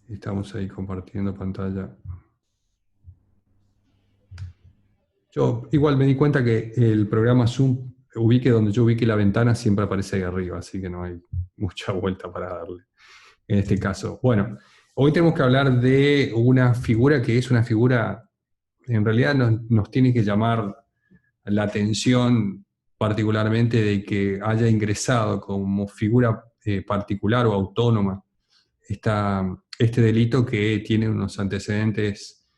Estamos ahí compartiendo pantalla. Yo igual me di cuenta que el programa Zoom, donde yo ubique la ventana, siempre aparece ahí arriba, así que no hay mucha vuelta para darle en este caso. Bueno, hoy tenemos que hablar de una figura que es una figura, en realidad nos tiene que llamar la atención particularmente de que haya ingresado como figura particular o autónoma este delito que tiene unos antecedentes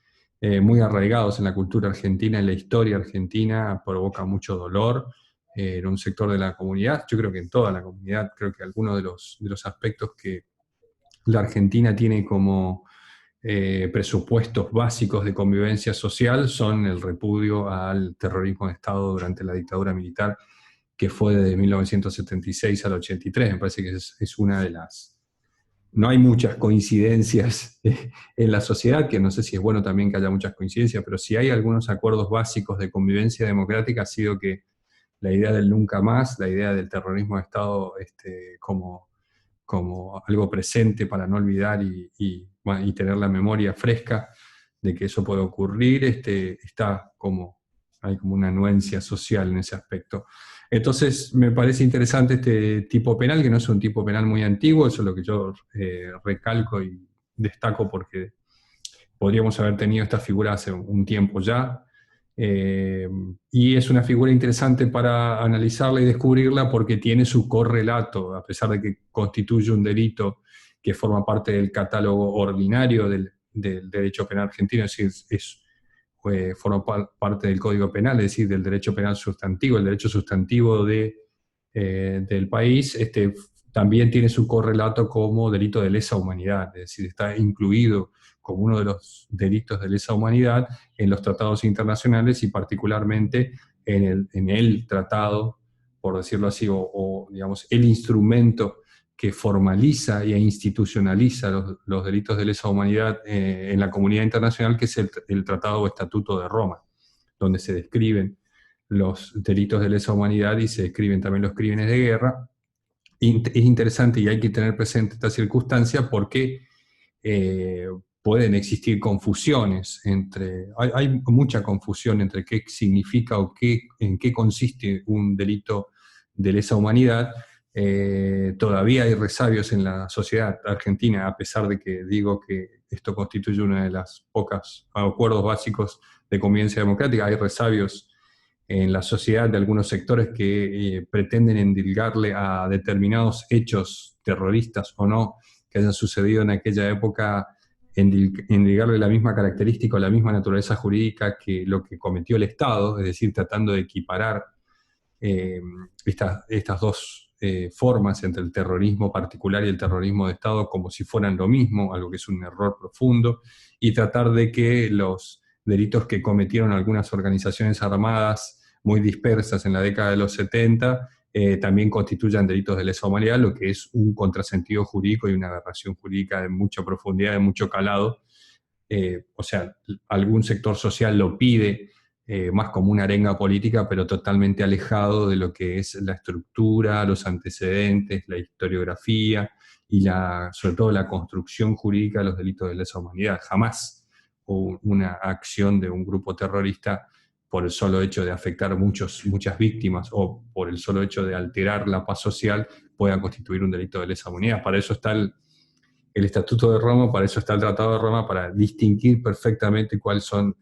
muy arraigados en la cultura argentina, en la historia argentina, provoca mucho dolor en un sector de la comunidad, yo creo que en toda la comunidad, creo que algunos de los aspectos que la Argentina tiene como presupuestos básicos de convivencia social son el repudio al terrorismo de Estado durante la dictadura militar, que fue de 1976 al 83. Me parece que es una de las... No hay muchas coincidencias en la sociedad, que no sé si es bueno también que haya muchas coincidencias, pero si hay algunos acuerdos básicos de convivencia democrática ha sido que la idea del nunca más, la idea del terrorismo de Estado como algo presente para no olvidar bueno, y tener la memoria fresca de que eso puede ocurrir, hay como una anuencia social en ese aspecto. Entonces, me parece interesante este tipo penal, que no es un tipo penal muy antiguo, eso es lo que yo recalco y destaco porque podríamos haber tenido esta figura hace un tiempo ya, eh, y es una figura interesante para analizarla y descubrirla porque tiene su correlato, a pesar de que constituye un delito que forma parte del catálogo ordinario del derecho penal argentino, es decir, forma parte del Código Penal, es decir, del derecho penal sustantivo, el derecho sustantivo del país. También tiene su correlato como delito de lesa humanidad, es decir, está incluido como uno de los delitos de lesa humanidad en los tratados internacionales y particularmente en el tratado, por decirlo así, digamos, el instrumento que formaliza e institucionaliza los delitos de lesa humanidad en la comunidad internacional, que es el Tratado o Estatuto de Roma, donde se describen los delitos de lesa humanidad y se describen también los crímenes de guerra. Es interesante y hay que tener presente esta circunstancia porque eh, pueden existir confusiones hay mucha confusión entre qué significa en qué consiste un delito de lesa humanidad. Todavía hay resabios en la sociedad argentina, a pesar de que digo que esto constituye una de las pocas acuerdos básicos de convivencia democrática. Hay resabios en la sociedad de algunos sectores que pretenden endilgarle a determinados hechos terroristas o no que hayan sucedido en aquella época, endilgarle la misma característica o la misma naturaleza jurídica que lo que cometió el Estado, es decir, tratando de equiparar eh, estas dos formas entre el terrorismo particular y el terrorismo de Estado como si fueran lo mismo, algo que es un error profundo, y tratar de que los delitos que cometieron algunas organizaciones armadas muy dispersas en la década de los 70 también constituyan delitos de lesa humanidad, lo que es un contrasentido jurídico y una aberración jurídica de mucha profundidad, de mucho calado. O sea, algún sector social lo pide más como una arenga política, pero totalmente alejado de lo que es la estructura, los antecedentes, la historiografía y sobre todo la construcción jurídica de los delitos de lesa humanidad. Jamás una acción de un grupo terrorista por el solo hecho de afectar muchas víctimas o por el solo hecho de alterar la paz social pueda constituir un delito de lesa humanidad. Para eso está el Estatuto de Roma, para eso está el Tratado de Roma, para distinguir perfectamente cuáles son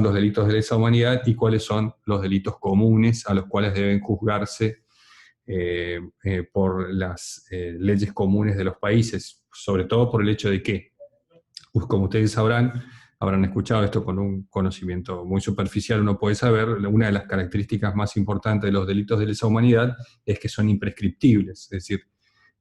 los delitos de lesa humanidad y cuáles son los delitos comunes a los cuales deben juzgarse por las leyes comunes de los países, sobre todo por el hecho de que, pues, como ustedes habrán escuchado esto con un conocimiento muy superficial, uno puede saber, una de las características más importantes de los delitos de lesa humanidad es que son imprescriptibles, es decir,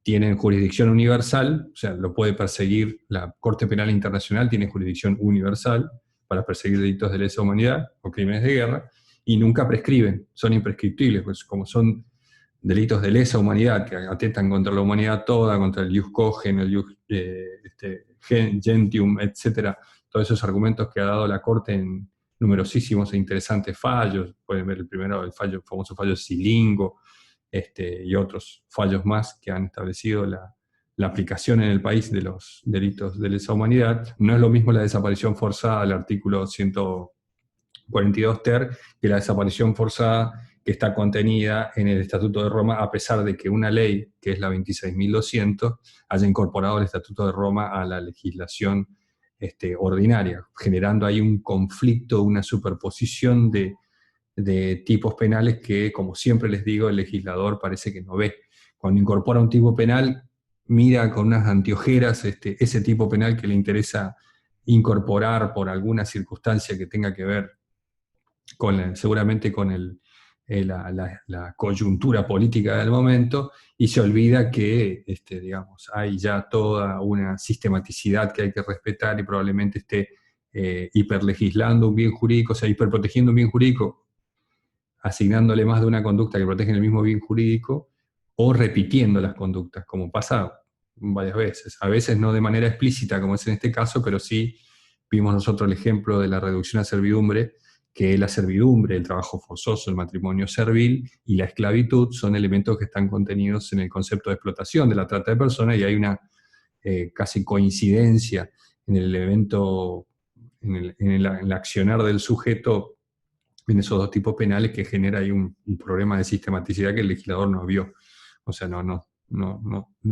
tienen jurisdicción universal, o sea, lo puede perseguir la Corte Penal Internacional, tiene jurisdicción universal para perseguir delitos de lesa humanidad o crímenes de guerra, y nunca prescriben, son imprescriptibles, pues como son delitos de lesa humanidad que atentan contra la humanidad toda, contra el ius cogen, el ius gentium, etcétera, todos esos argumentos que ha dado la Corte en numerosísimos e interesantes fallos. Pueden ver el primero, el famoso fallo Silingo, y otros fallos más que han establecido la aplicación en el país de los delitos de lesa humanidad, no es lo mismo la desaparición forzada del artículo 142 ter que la desaparición forzada que está contenida en el Estatuto de Roma, a pesar de que una ley, que es la 26.200, haya incorporado el Estatuto de Roma a la legislación ordinaria, generando ahí un conflicto, una superposición de tipos penales que, como siempre les digo, el legislador parece que no ve. Cuando incorpora un tipo penal, mira con unas anteojeras ese tipo penal que le interesa incorporar por alguna circunstancia que tenga que ver seguramente con la coyuntura política del momento, y se olvida que digamos, hay ya toda una sistematicidad que hay que respetar y probablemente esté hiperlegislando un bien jurídico, o sea, hiperprotegiendo un bien jurídico, asignándole más de una conducta que protege el mismo bien jurídico, o repitiendo las conductas, como pasa varias veces. A veces no de manera explícita, como es en este caso, pero sí vimos nosotros el ejemplo de la reducción a servidumbre, que la servidumbre, el trabajo forzoso, el matrimonio servil y la esclavitud son elementos que están contenidos en el concepto de explotación, de la trata de personas, y hay una casi coincidencia en el evento, en el accionar del sujeto en esos dos tipos penales, que genera ahí un problema de sistematicidad que el legislador no vio. O sea, no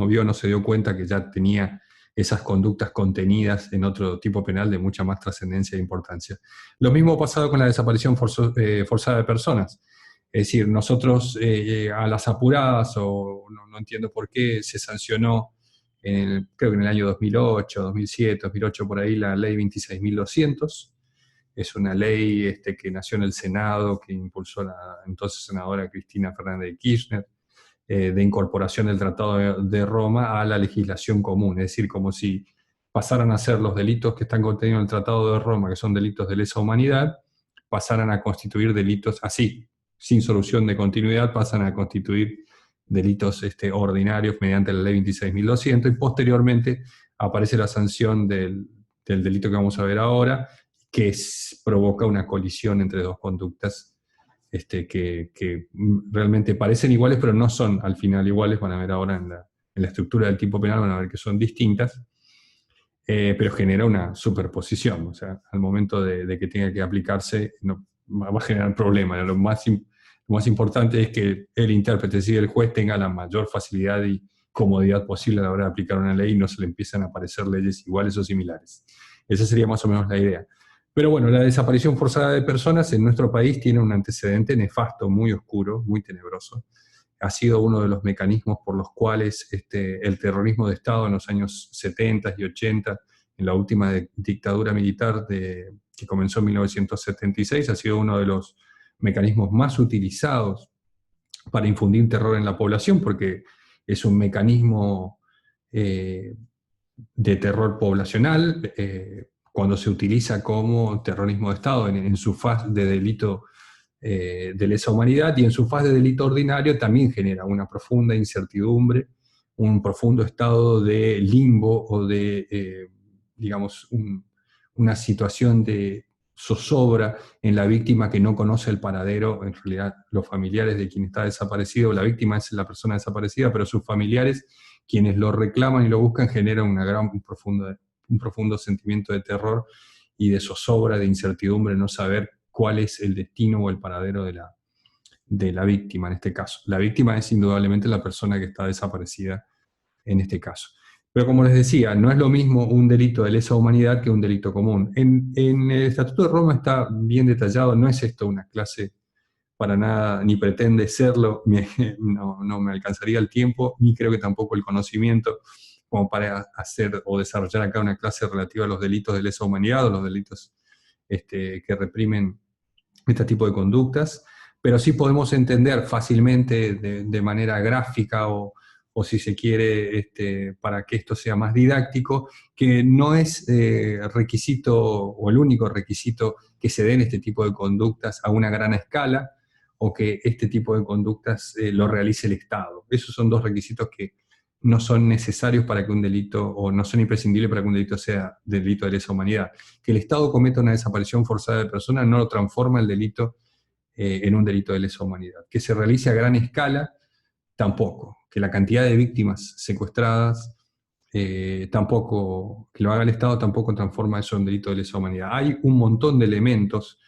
vio, no se dio cuenta que ya tenía esas conductas contenidas en otro tipo penal de mucha más trascendencia e importancia. Lo mismo ha pasado con la desaparición forzada de personas. Es decir, nosotros a las apuradas, o no entiendo por qué, se sancionó, creo que en el año 2008, 2007, 2008 por ahí, la ley 26.200. Es una ley que nació en el Senado, que impulsó la entonces senadora Cristina Fernández de Kirchner, de incorporación del Tratado de Roma a la legislación común. Es decir, como si pasaran a ser los delitos que están contenidos en el Tratado de Roma, que son delitos de lesa humanidad, pasaran a constituir delitos así, sin solución de continuidad, pasan a constituir delitos ordinarios mediante la ley 26.200, y posteriormente aparece la sanción del delito que vamos a ver ahora, que provoca una colisión entre dos conductas que realmente parecen iguales, pero no son al final iguales. Van a ver ahora en la estructura del tipo penal, van a ver que son distintas, pero genera una superposición. O sea, al momento de que tenga que aplicarse, no, va a generar problemas. Lo más importante es que el intérprete, es decir, el juez, tenga la mayor facilidad y comodidad posible a la hora de aplicar una ley, y no se le empiezan a aparecer leyes iguales o similares. Esa sería más o menos la idea. Pero bueno, la desaparición forzada de personas en nuestro país tiene un antecedente nefasto, muy oscuro, muy tenebroso. Ha sido uno de los mecanismos por los cuales el terrorismo de Estado en los años 70 y 80, en la última dictadura militar que comenzó en 1976, ha sido uno de los mecanismos más utilizados para infundir terror en la población, porque es un mecanismo de terror poblacional, cuando se utiliza como terrorismo de Estado en su faz de delito de lesa humanidad, y en su faz de delito ordinario también genera una profunda incertidumbre, un profundo estado de limbo o digamos, una situación de zozobra en la víctima, que no conoce el paradero. En realidad, los familiares de quien está desaparecido, la víctima es la persona desaparecida, pero sus familiares, quienes lo reclaman y lo buscan, generan un profundo sentimiento de terror y de zozobra, de incertidumbre, no saber cuál es el destino o el paradero de la víctima en este caso. La víctima es indudablemente la persona que está desaparecida en este caso. Pero como les decía, no es lo mismo un delito de lesa humanidad que un delito común. En el Estatuto de Roma está bien detallado, no es esto una clase para nada, ni pretende serlo, no me alcanzaría el tiempo, ni creo que tampoco el conocimiento, como para hacer o desarrollar acá una clase relativa a los delitos de lesa humanidad o los delitos que reprimen este tipo de conductas, pero sí podemos entender fácilmente de manera gráfica, o si se quiere, para que esto sea más didáctico, que no es requisito o el único requisito que se den este tipo de conductas a una gran escala, o que este tipo de conductas lo realice el Estado. Esos son dos requisitos que no son necesarios para que un delito, o no son imprescindibles para que un delito sea delito de lesa humanidad. Que el Estado cometa una desaparición forzada de personas no lo transforma el delito en un delito de lesa humanidad. Que se realice a gran escala, tampoco. Que la cantidad de víctimas secuestradas tampoco, que lo haga el Estado tampoco transforma eso en delito de lesa humanidad. Hay un montón de elementos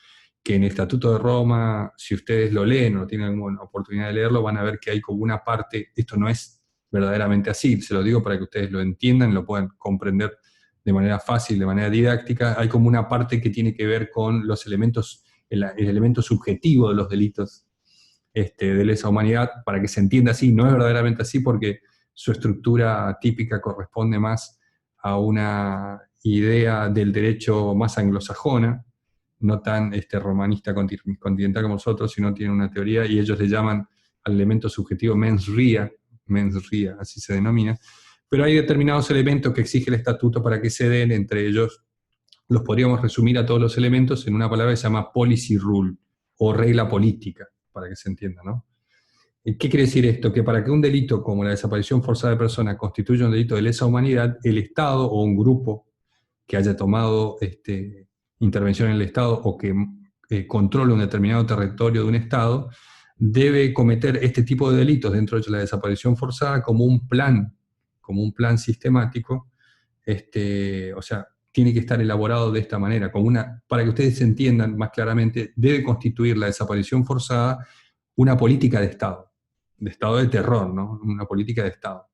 que en el Estatuto de Roma, si ustedes lo leen o tienen alguna oportunidad de leerlo, van a ver que hay como una parte, esto no es verdaderamente así, se lo digo para que ustedes lo entiendan, lo puedan comprender de manera fácil, de manera didáctica, hay como una parte que tiene que ver con los elementos, el elemento subjetivo de los delitos de lesa humanidad, para que se entienda así, no es verdaderamente así porque su estructura típica corresponde más a una idea del derecho más anglosajona, no tan romanista continental como nosotros, sino tiene una teoría, y ellos le llaman al elemento subjetivo mens rea, así se denomina, pero hay determinados elementos que exige el estatuto para que se den, entre ellos los podríamos resumir a todos los elementos en una palabra que se llama policy rule, o regla política, para que se entienda, ¿no? ¿Qué quiere decir esto? Que para que un delito como la desaparición forzada de personas constituya un delito de lesa humanidad, el Estado o un grupo que haya tomado intervención en el Estado o que controle un determinado territorio de un Estado, debe cometer este tipo de delitos dentro de la desaparición forzada como un plan sistemático, o sea, tiene que estar elaborado de esta manera, para que ustedes entiendan más claramente, debe constituir la desaparición forzada una política de Estado de terror, ¿no? Una política de Estado.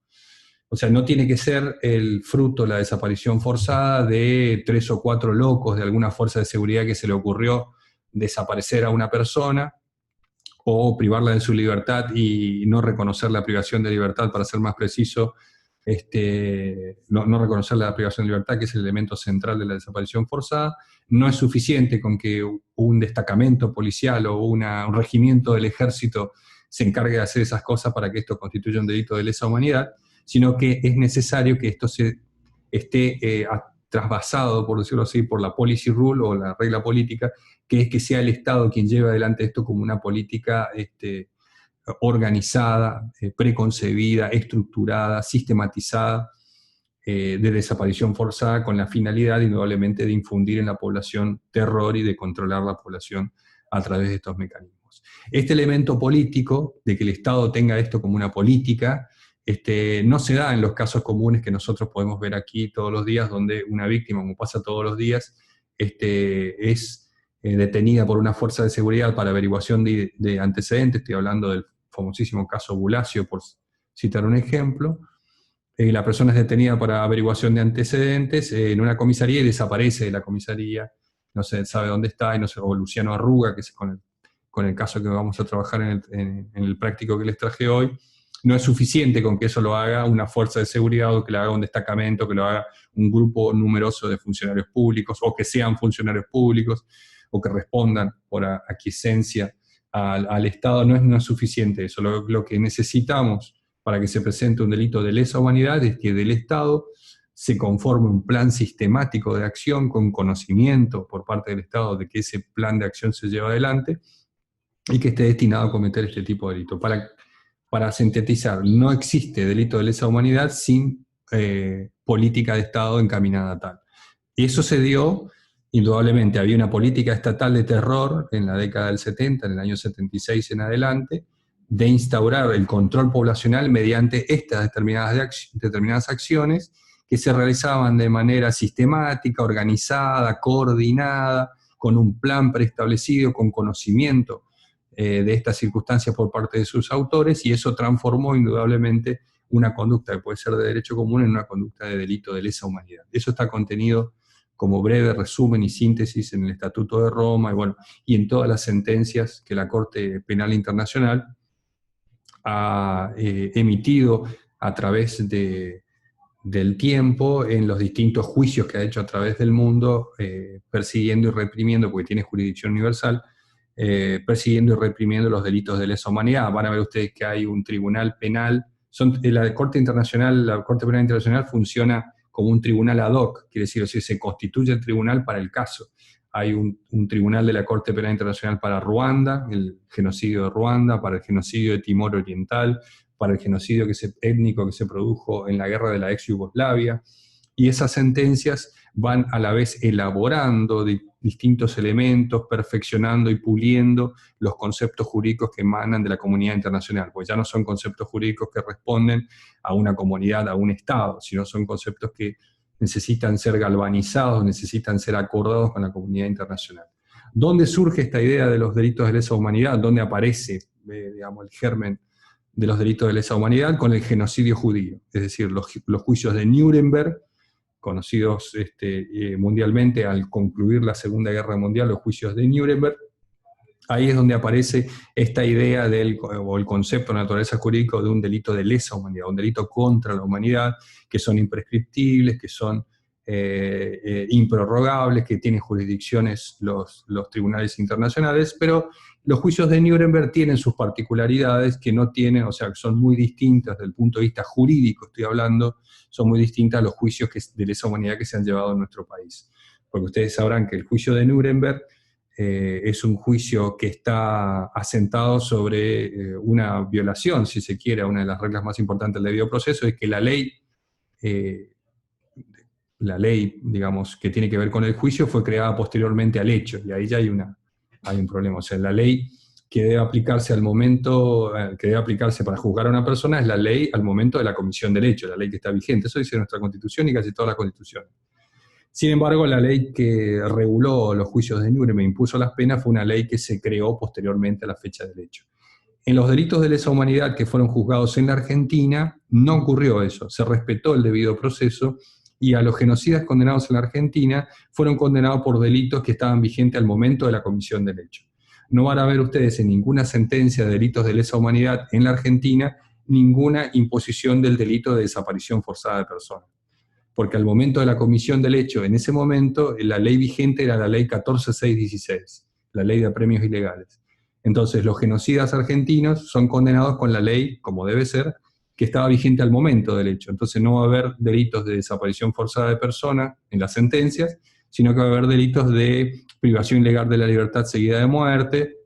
O sea, no tiene que ser el fruto, la desaparición forzada de 3 o 4 locos de alguna fuerza de seguridad que se le ocurrió desaparecer a una persona o privarla de su libertad y no reconocer la privación de libertad, para ser más preciso, no reconocer la privación de libertad, que es el elemento central de la desaparición forzada. No es suficiente con que un destacamento policial o un regimiento del ejército se encargue de hacer esas cosas para que esto constituya un delito de lesa humanidad, sino que es necesario que esto esté trasvasado, por decirlo así, por la policy rule o la regla política, que es que sea el Estado quien lleve adelante esto como una política organizada, preconcebida, estructurada, sistematizada, de desaparición forzada, con la finalidad, indudablemente, de infundir en la población terror y de controlar la población a través de estos mecanismos. Este elemento político, de que el Estado tenga esto como una política, no se da en los casos comunes que nosotros podemos ver aquí todos los días, donde una víctima, como pasa todos los días, es detenida por una fuerza de seguridad para averiguación de antecedentes. Estoy hablando del famosísimo caso Bulacio, por citar un ejemplo. La persona es detenida para averiguación de antecedentes en una comisaría y desaparece de la comisaría, no se sabe dónde está, y no sé, o Luciano Arruga, que es con el caso que vamos a trabajar en el práctico que les traje hoy. No es suficiente con que eso lo haga una fuerza de seguridad, o que lo haga un destacamento, que lo haga un grupo numeroso de funcionarios públicos, o que sean funcionarios públicos, o que respondan por aquiescencia al Estado. No es suficiente eso. Lo que necesitamos para que se presente un delito de lesa humanidad es que del Estado se conforme un plan sistemático de acción con conocimiento por parte del Estado de que ese plan de acción se lleva adelante y que esté destinado a cometer este tipo de delito. Para sintetizar, no existe delito de lesa humanidad sin política de Estado encaminada a tal. Y eso se dio, indudablemente, había una política estatal de terror en la década del 70, en el año 76 en adelante, de instaurar el control poblacional mediante estas determinadas acciones que se realizaban de manera sistemática, organizada, coordinada, con un plan preestablecido, con conocimiento de estas circunstancias por parte de sus autores, y eso transformó indudablemente una conducta que puede ser de derecho común en una conducta de delito de lesa humanidad. Eso está contenido como breve resumen y síntesis en el Estatuto de Roma, y en todas las sentencias que la Corte Penal Internacional ha emitido a través del tiempo, en los distintos juicios que ha hecho a través del mundo, persiguiendo y reprimiendo, porque tiene jurisdicción universal, persiguiendo y reprimiendo los delitos de lesa humanidad. Van a ver ustedes que hay un tribunal penal. La Corte Penal Internacional funciona como un tribunal ad hoc, quiere decir, se constituye el tribunal para el caso. Hay un tribunal de la Corte Penal Internacional para Ruanda, el genocidio de Ruanda, para el genocidio de Timor Oriental, para el genocidio étnico que se produjo en la guerra de la ex Yugoslavia, y esas sentencias van a la vez elaborando distintos elementos, perfeccionando y puliendo los conceptos jurídicos que emanan de la comunidad internacional, pues ya no son conceptos jurídicos que responden a una comunidad, a un Estado, sino son conceptos que necesitan ser galvanizados, necesitan ser acordados con la comunidad internacional. ¿Dónde surge esta idea de los delitos de lesa humanidad? ¿Dónde aparece, digamos, el germen de los delitos de lesa humanidad? Con el genocidio judío, es decir, los juicios de Nuremberg, conocidos mundialmente al concluir la Segunda Guerra Mundial, los juicios de Nuremberg. Ahí es donde aparece esta idea o el concepto de naturaleza jurídica de un delito de lesa humanidad, un delito contra la humanidad, que son imprescriptibles, que son improrrogables, que tienen jurisdicciones los tribunales internacionales, pero los juicios de Nuremberg tienen sus particularidades que no tienen, o sea, que son muy distintas desde el punto de vista jurídico, estoy hablando, son muy distintas a los juicios de lesa humanidad que se han llevado en nuestro país. Porque ustedes sabrán que el juicio de Nuremberg es un juicio que está asentado sobre una violación, si se quiere, a una de las reglas más importantes del debido proceso, es que la ley, digamos, que tiene que ver con el juicio fue creada posteriormente al hecho, y ahí ya hay un problema. O sea, la ley que debe aplicarse al momento, que debe aplicarse para juzgar a una persona es la ley al momento de la comisión del hecho, la ley que está vigente. Eso dice nuestra Constitución y casi todas las constituciones. Sin embargo, la ley que reguló los juicios de Nuremberg e impuso las penas fue una ley que se creó posteriormente a la fecha del hecho. En los delitos de lesa humanidad que fueron juzgados en la Argentina, no ocurrió eso, se respetó el debido proceso, y a los genocidas condenados en la Argentina fueron condenados por delitos que estaban vigentes al momento de la comisión del hecho. No van a ver ustedes en ninguna sentencia de delitos de lesa humanidad en la Argentina ninguna imposición del delito de desaparición forzada de personas. Porque al momento de la comisión del hecho, en ese momento, la ley vigente era la ley 14616, la ley de apremios ilegales. Entonces, los genocidas argentinos son condenados con la ley, como debe ser, que estaba vigente al momento del hecho. Entonces no va a haber delitos de desaparición forzada de personas en las sentencias, sino que va a haber delitos de privación ilegal de la libertad seguida de muerte,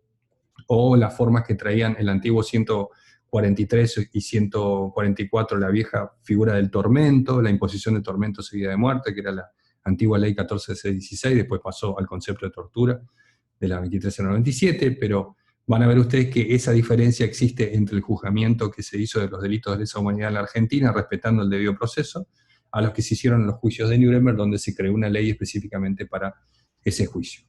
o las formas que traían el antiguo 143 y 144, la vieja figura del tormento, la imposición de tormento seguida de muerte, que era la antigua ley 14616, después pasó al concepto de tortura de la 23097, pero van a ver ustedes que esa diferencia existe entre el juzgamiento que se hizo de los delitos de lesa humanidad en la Argentina, respetando el debido proceso, a los que se hicieron en los juicios de Nuremberg, donde se creó una ley específicamente para ese juicio.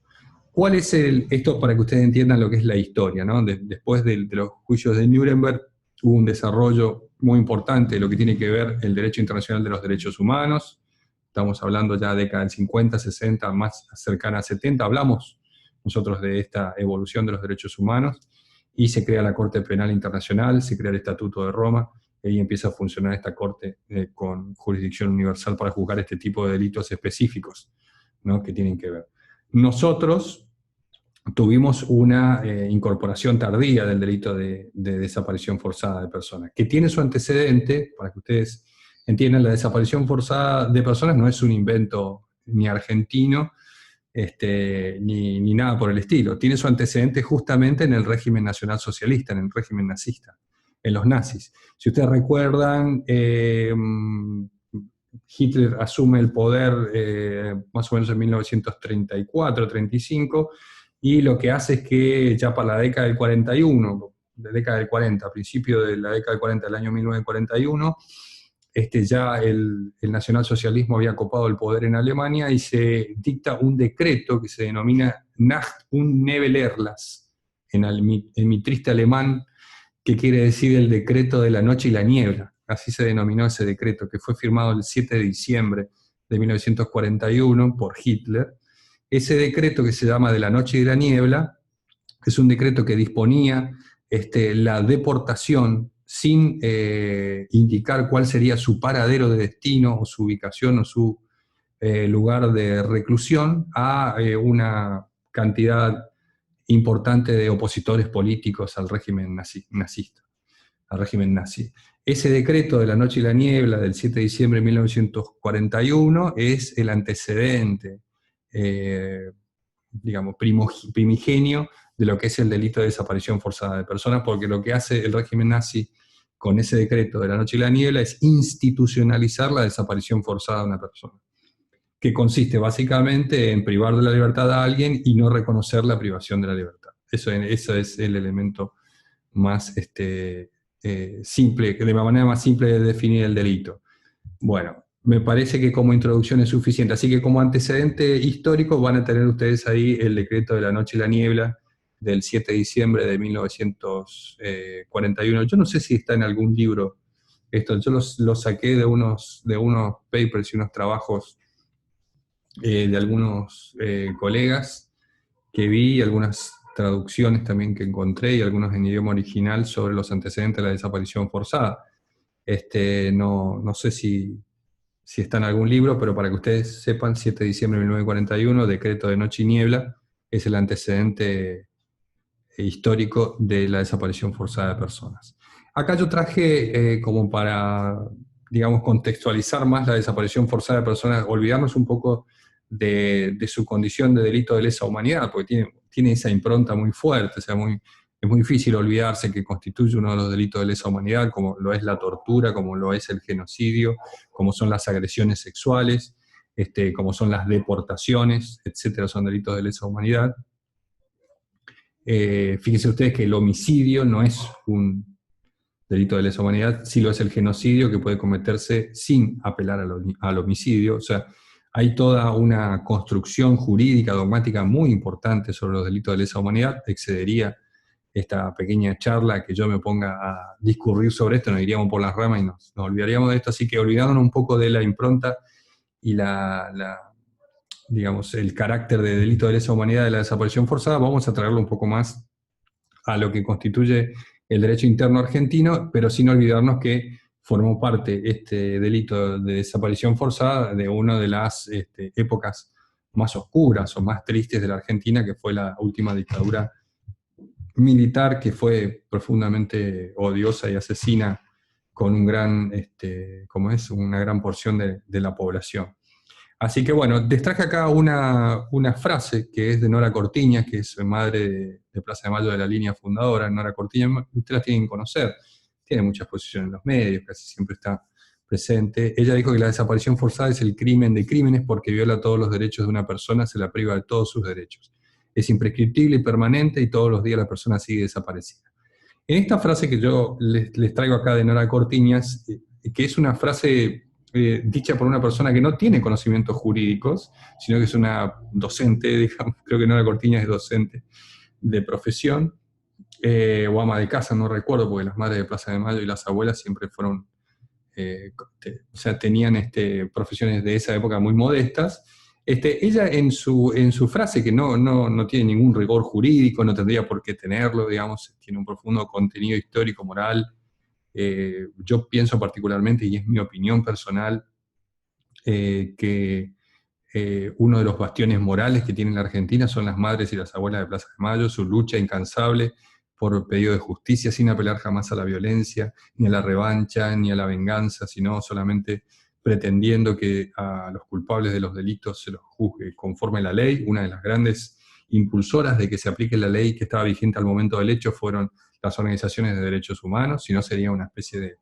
¿Cuál es esto para que ustedes entiendan lo que es la historia, ¿no? Después de los juicios de Nuremberg hubo un desarrollo muy importante de lo que tiene que ver el derecho internacional de los derechos humanos. Estamos hablando ya de década del 50, 60, más cercana a 70, hablamos nosotros de esta evolución de los derechos humanos, y se crea la Corte Penal Internacional, se crea el Estatuto de Roma, y ahí empieza a funcionar esta Corte con jurisdicción universal para juzgar este tipo de delitos específicos, ¿no?, que tienen que ver. Nosotros tuvimos una incorporación tardía del delito de desaparición forzada de personas, que tiene su antecedente, para que ustedes entiendan, la desaparición forzada de personas no es un invento ni argentino, ni nada por el estilo. Tiene su antecedente justamente en el régimen nacional socialista, en el régimen nazista, en los nazis. Si ustedes recuerdan, Hitler asume el poder más o menos en 1934-35, y lo que hace es que ya para la década del 41, la década del 40, a principio de la década del 40, del año 1941, ya el nacionalsocialismo había copado el poder en Alemania, y se dicta un decreto que se denomina Nacht und Nebel-Erlass, en mi triste alemán, que quiere decir el decreto de la noche y la niebla. Así se denominó ese decreto, que fue firmado el 7 de diciembre de 1941 por Hitler. Ese decreto, que se llama de la noche y de la niebla, es un decreto que disponía la deportación sin indicar cuál sería su paradero de destino, o su ubicación, o su lugar de reclusión, a una cantidad importante de opositores políticos al régimen nazista, al régimen nazi. Ese decreto de la noche y la niebla del 7 de diciembre de 1941 es el antecedente, digamos, primigenio de lo que es el delito de desaparición forzada de personas, porque lo que hace el régimen nazi con ese decreto de la noche y la niebla es institucionalizar la desaparición forzada de una persona. que consiste básicamente en privar de la libertad a alguien y no reconocer la privación de la libertad. Eso es el elemento más simple, de la manera más simple de definir el delito. Bueno, me parece que como introducción es suficiente, así que como antecedente histórico van a tener ustedes ahí el decreto de la noche y la niebla del 7 de diciembre de 1941. Yo no sé si está en algún libro esto, yo lo saqué de unos papers y unos trabajos de algunos colegas que vi, algunas traducciones también que encontré y algunos en idioma original sobre los antecedentes de la desaparición forzada. No sé si está en algún libro, pero para que ustedes sepan, 7 de diciembre de 1941, decreto de noche y niebla, es el antecedente histórico de la desaparición forzada de personas. Acá yo traje como para, digamos, contextualizar más la desaparición forzada de personas, olvidarnos un poco de su condición de delito de lesa humanidad, porque tiene esa impronta muy fuerte, o sea, es muy difícil olvidarse que constituye uno de los delitos de lesa humanidad, como lo es la tortura, como lo es el genocidio, como son las agresiones sexuales, como son las deportaciones, etcétera, son delitos de lesa humanidad. Fíjense ustedes que el homicidio no es un delito de lesa humanidad, sí lo es el genocidio, que puede cometerse sin apelar al homicidio. O sea, hay toda una construcción jurídica, dogmática muy importante sobre los delitos de lesa humanidad. Excedería esta pequeña charla que yo me ponga a discurrir sobre esto, nos iríamos por las ramas y nos olvidaríamos de esto. Así que olvidándonos un poco de la impronta y digamos, el carácter de delito de lesa humanidad de la desaparición forzada, vamos a traerlo un poco más a lo que constituye el derecho interno argentino, pero sin olvidarnos que formó parte este delito de desaparición forzada de una de las épocas más oscuras o más tristes de la Argentina, que fue la última dictadura militar, que fue profundamente odiosa y asesina con un gran, una gran porción de la población. Así que bueno, les traje acá una frase que es de Nora Cortiñas, que es madre de Plaza de Mayo de la línea fundadora. Nora Cortiñas, ustedes la tienen que conocer, tiene muchas posiciones en los medios, casi siempre está presente. Ella dijo que la desaparición forzada es el crimen de crímenes porque viola todos los derechos de una persona, se la priva de todos sus derechos. Es imprescriptible y permanente y todos los días la persona sigue desaparecida. En esta frase que yo les traigo acá de Nora Cortiñas, que es una frase dicha por una persona que no tiene conocimientos jurídicos, sino que es una docente, digamos, creo que Nora Cortiñas es docente de profesión, o ama de casa, no recuerdo, porque las madres de Plaza de Mayo y las abuelas siempre fueron, o sea, tenían profesiones de esa época muy modestas. Ella en su frase, que no tiene ningún rigor jurídico, no tendría por qué tenerlo, digamos, tiene un profundo contenido histórico, moral. Yo pienso particularmente, y es mi opinión personal, que uno de los bastiones morales que tiene la Argentina son las madres y las abuelas de Plaza de Mayo, su lucha incansable por pedido de justicia, sin apelar jamás a la violencia, ni a la revancha, ni a la venganza, sino solamente pretendiendo que a los culpables de los delitos se los juzgue conforme a la ley. Una de las grandes impulsoras de que se aplique la ley que estaba vigente al momento del hecho fueron las organizaciones de derechos humanos, si no sería una especie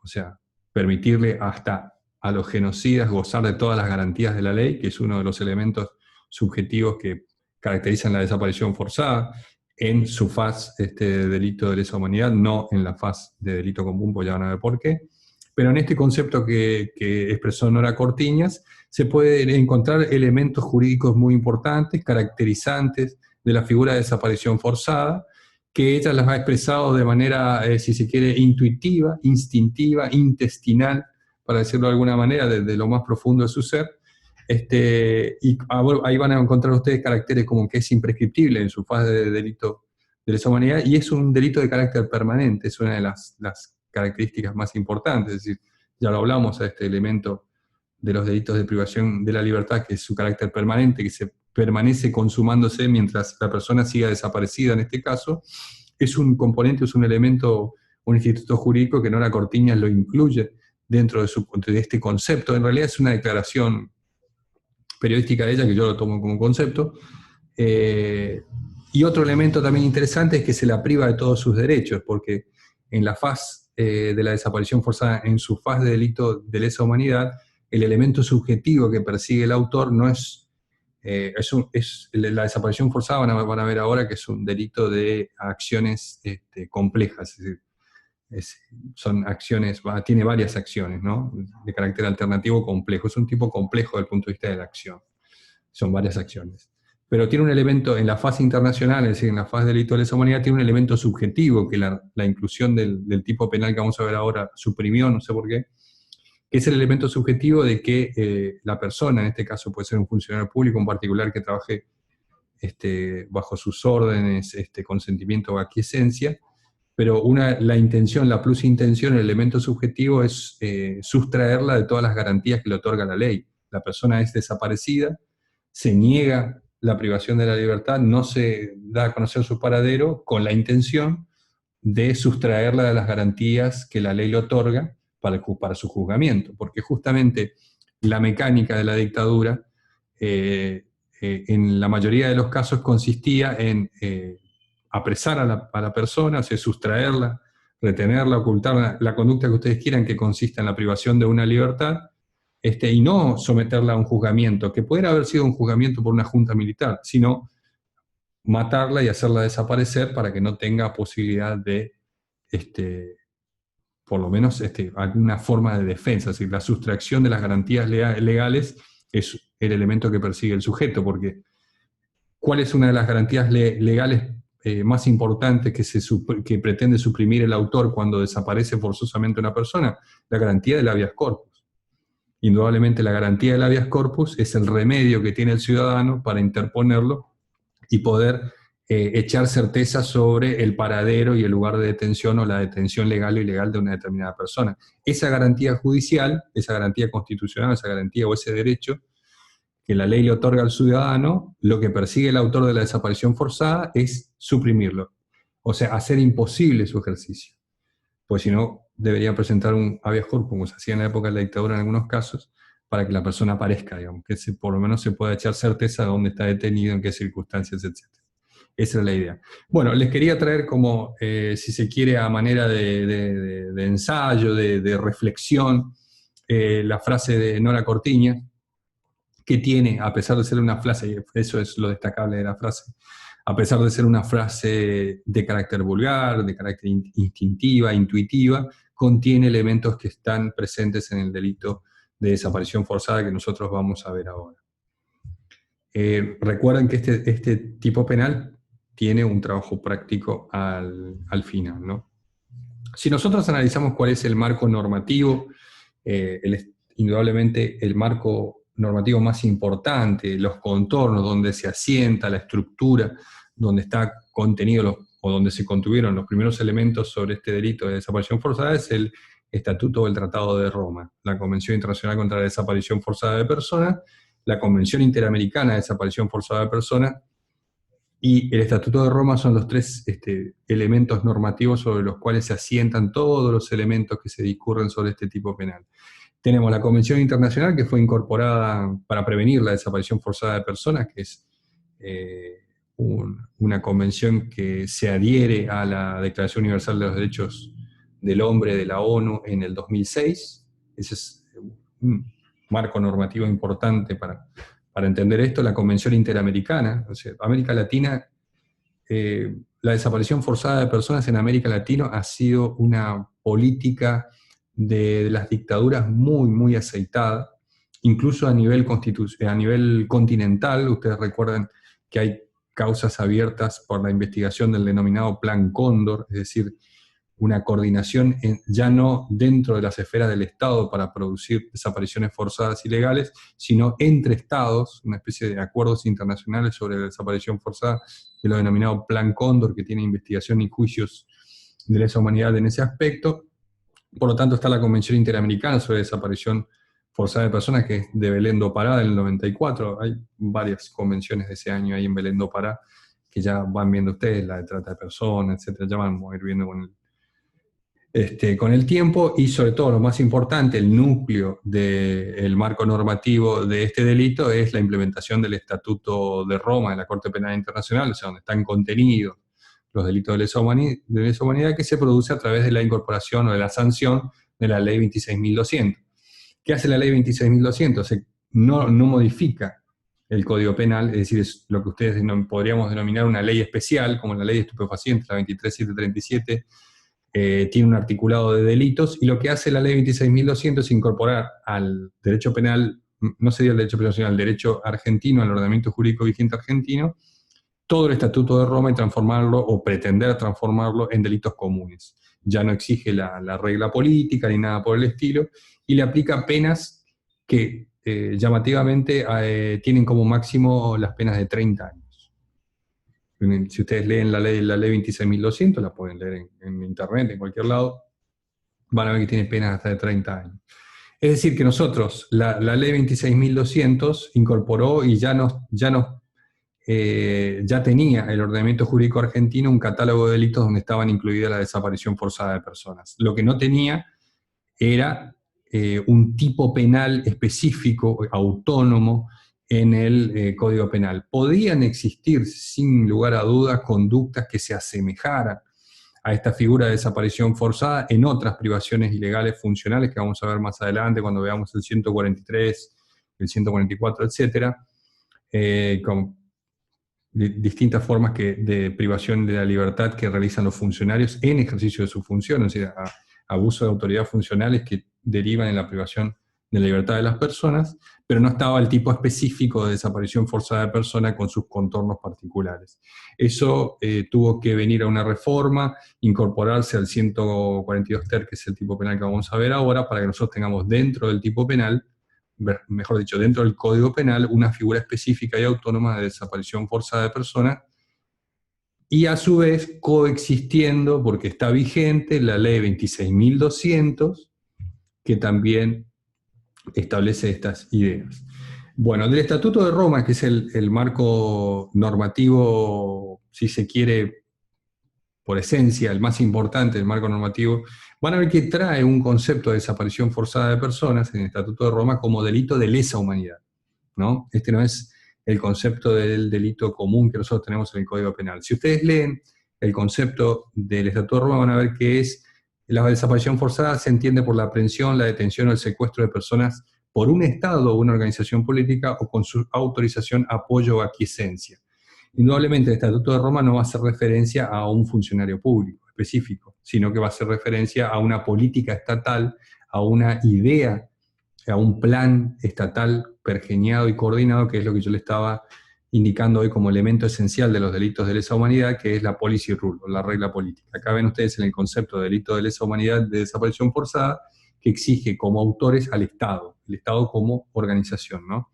o sea, permitirle hasta a los genocidas gozar de todas las garantías de la ley, que es uno de los elementos subjetivos que caracterizan la desaparición forzada, en su faz de delito de lesa humanidad, no en la faz de delito común, pues ya van a ver por qué. Pero en este concepto que expresó Nora Cortiñas, se pueden encontrar elementos jurídicos muy importantes, caracterizantes de la figura de desaparición forzada, que ella las ha expresado de manera, si se quiere, intuitiva, instintiva, intestinal, para decirlo de alguna manera, desde lo más profundo de su ser. Y ahí van a encontrar ustedes caracteres como que es imprescriptible en su fase de delito de lesa humanidad, y es un delito de carácter permanente, es una de las características más importantes. Es decir, ya lo hablamos a este elemento de los delitos de privación de la libertad, que es su carácter permanente, que se permanece consumándose mientras la persona siga desaparecida en este caso. Es un componente, es un elemento, un instituto jurídico que Nora Cortiñas lo incluye dentro de este concepto. En realidad es una declaración periodística de ella, que yo lo tomo como concepto. Y otro elemento también interesante es que se la priva de todos sus derechos, porque en la faz de la desaparición forzada, en su faz de delito de lesa humanidad, el elemento subjetivo que persigue el autor no es, la desaparición forzada, van a ver ahora que es un delito de acciones complejas, es decir, son acciones, tiene varias acciones, ¿no? De carácter alternativo complejo, es un tipo complejo desde el punto de vista de la acción, son varias acciones. Pero tiene un elemento, en la fase internacional, es decir, en la fase de delito de lesa humanidad, tiene un elemento subjetivo que la inclusión del tipo penal que vamos a ver ahora suprimió, no sé por qué, que es el elemento subjetivo de que la persona, en este caso puede ser un funcionario público en particular que trabaje bajo sus órdenes, consentimiento o aquiescencia, pero la intención, la plusintención, el elemento subjetivo es sustraerla de todas las garantías que le otorga la ley. La persona es desaparecida, se niega la privación de la libertad, no se da a conocer su paradero con la intención de sustraerla de las garantías que la ley le otorga para su juzgamiento, porque justamente la mecánica de la dictadura en la mayoría de los casos consistía en apresar a la persona, o sea, sustraerla, retenerla, ocultarla, la conducta que ustedes quieran que consista en la privación de una libertad, y no someterla a un juzgamiento, que pudiera haber sido un juzgamiento por una junta militar, sino matarla y hacerla desaparecer para que no tenga posibilidad de, por lo menos, alguna forma de defensa. Es decir, la sustracción de las garantías legales es el elemento que persigue el sujeto, porque ¿cuál es una de las garantías legales más importantes que pretende suprimir el autor cuando desaparece forzosamente una persona? La garantía del habeas corpus. Indudablemente la garantía del habeas corpus es el remedio que tiene el ciudadano para interponerlo y poder echar certeza sobre el paradero y el lugar de detención o la detención legal o ilegal de una determinada persona. Esa garantía judicial, esa garantía constitucional, esa garantía o ese derecho que la ley le otorga al ciudadano, lo que persigue el autor de la desaparición forzada es suprimirlo, o sea, hacer imposible su ejercicio. Pues si no, debería presentar un habeas corpus, como se hacía en la época de la dictadura en algunos casos, para que la persona aparezca, digamos, que por lo menos se pueda echar certeza de dónde está detenido, en qué circunstancias, etc. Esa es la idea. Bueno, les quería traer como, si se quiere, a manera de ensayo, de reflexión, la frase de Nora Cortiña, que tiene, a pesar de ser una frase, y eso es lo destacable de la frase, a pesar de ser una frase de carácter vulgar, de carácter instintiva, intuitiva, contiene elementos que están presentes en el delito de desaparición forzada que nosotros vamos a ver ahora. Recuerden que este tipo penal tiene un trabajo práctico al final, ¿no? Si nosotros analizamos cuál es el marco normativo, indudablemente el marco normativo más importante, los contornos donde se asienta la estructura, donde está contenido o donde se contuvieron los primeros elementos sobre este delito de desaparición forzada, es el Estatuto del Tratado de Roma, la Convención Internacional contra la Desaparición Forzada de Personas, la Convención Interamericana de Desaparición Forzada de Personas, y el Estatuto de Roma son los tres elementos normativos sobre los cuales se asientan todos los elementos que se discurren sobre este tipo penal. Tenemos la Convención Internacional que fue incorporada para prevenir la desaparición forzada de personas, que es una convención que se adhiere a la Declaración Universal de los Derechos del Hombre de la ONU en el 2006. Ese es un marco normativo importante para entender esto. La Convención Interamericana, o sea, América Latina, la desaparición forzada de personas en América Latina ha sido una política de las dictaduras muy, muy aceitada, incluso a nivel continental. Ustedes recuerdan que hay causas abiertas por la investigación del denominado Plan Cóndor, es decir, una coordinación ya no dentro de las esferas del Estado para producir desapariciones forzadas ilegales, sino entre Estados, una especie de acuerdos internacionales sobre la desaparición forzada, que es lo denominado Plan Cóndor, que tiene investigación y juicios de lesa humanidad en ese aspecto. Por lo tanto, está la Convención Interamericana sobre Desaparición Forzada de Personas, que es de Belén do Pará del 94. Hay varias convenciones de ese año ahí en Belén do Pará, que ya van viendo ustedes, la de trata de personas, etc. Ya van a ir viendo con el tiempo, y sobre todo lo más importante, el núcleo del marco normativo de este delito es la implementación del Estatuto de Roma de la Corte Penal Internacional, o sea, donde están contenidos los delitos de lesa humanidad, que se produce a través de la incorporación o de la sanción de la Ley 26.200. ¿Qué hace la ley 26.200? No modifica el Código Penal, es decir, es lo que ustedes podríamos denominar una ley especial, como la ley de estupefacientes, la 23.737, tiene un articulado de delitos, y lo que hace la ley 26.200 es incorporar al derecho penal, no sería el derecho penal, sino al derecho argentino, al ordenamiento jurídico vigente argentino, todo el Estatuto de Roma y transformarlo, o pretender transformarlo, en delitos comunes. Ya no exige la regla política ni nada por el estilo, y le aplica penas que llamativamente tienen como máximo las penas de 30 años. Si ustedes leen la ley 26.200, la pueden leer en internet, en cualquier lado, van a ver que tiene penas hasta de 30 años. Es decir, que nosotros, la ley 26.200 incorporó y ya tenía el ordenamiento jurídico argentino un catálogo de delitos donde estaban incluidas la desaparición forzada de personas. Lo que no tenía era un tipo penal específico, autónomo, en el Código Penal. Podían existir, sin lugar a dudas, conductas que se asemejaran a esta figura de desaparición forzada en otras privaciones ilegales funcionales, que vamos a ver más adelante cuando veamos el 143, el 144, etcétera, con distintas formas de privación de la libertad que realizan los funcionarios en ejercicio de su función, es decir, abuso de autoridad funcionales que derivan en la privación de la libertad de las personas, pero no estaba el tipo específico de desaparición forzada de persona con sus contornos particulares. Eso tuvo que venir a una reforma, incorporarse al 142 ter, que es el tipo penal que vamos a ver ahora, para que nosotros tengamos dentro del tipo penal, mejor dicho, dentro del Código Penal, una figura específica y autónoma de desaparición forzada de personas, y a su vez coexistiendo, porque está vigente, la ley 26.200, que también establece estas ideas. Bueno, del Estatuto de Roma, que es el marco normativo, si se quiere, por esencia, el más importante del marco normativo, van a ver que trae un concepto de desaparición forzada de personas en el Estatuto de Roma como delito de lesa humanidad, ¿no? Este no es el concepto del delito común que nosotros tenemos en el Código Penal. Si ustedes leen el concepto del Estatuto de Roma, van a ver que la desaparición forzada se entiende por la aprehensión, la detención o el secuestro de personas por un Estado o una organización política o con su autorización, apoyo o aquiescencia. Indudablemente el Estatuto de Roma no va a hacer referencia a un funcionario público específico, sino que va a hacer referencia a una política estatal, a una idea, a un plan estatal pergeñado y coordinado, que es lo que yo le estaba indicando hoy como elemento esencial de los delitos de lesa humanidad, que es la policy rule, o la regla política. Acá ven ustedes en el concepto de delito de lesa humanidad de desaparición forzada, que exige como autores al Estado, el Estado como organización, ¿no?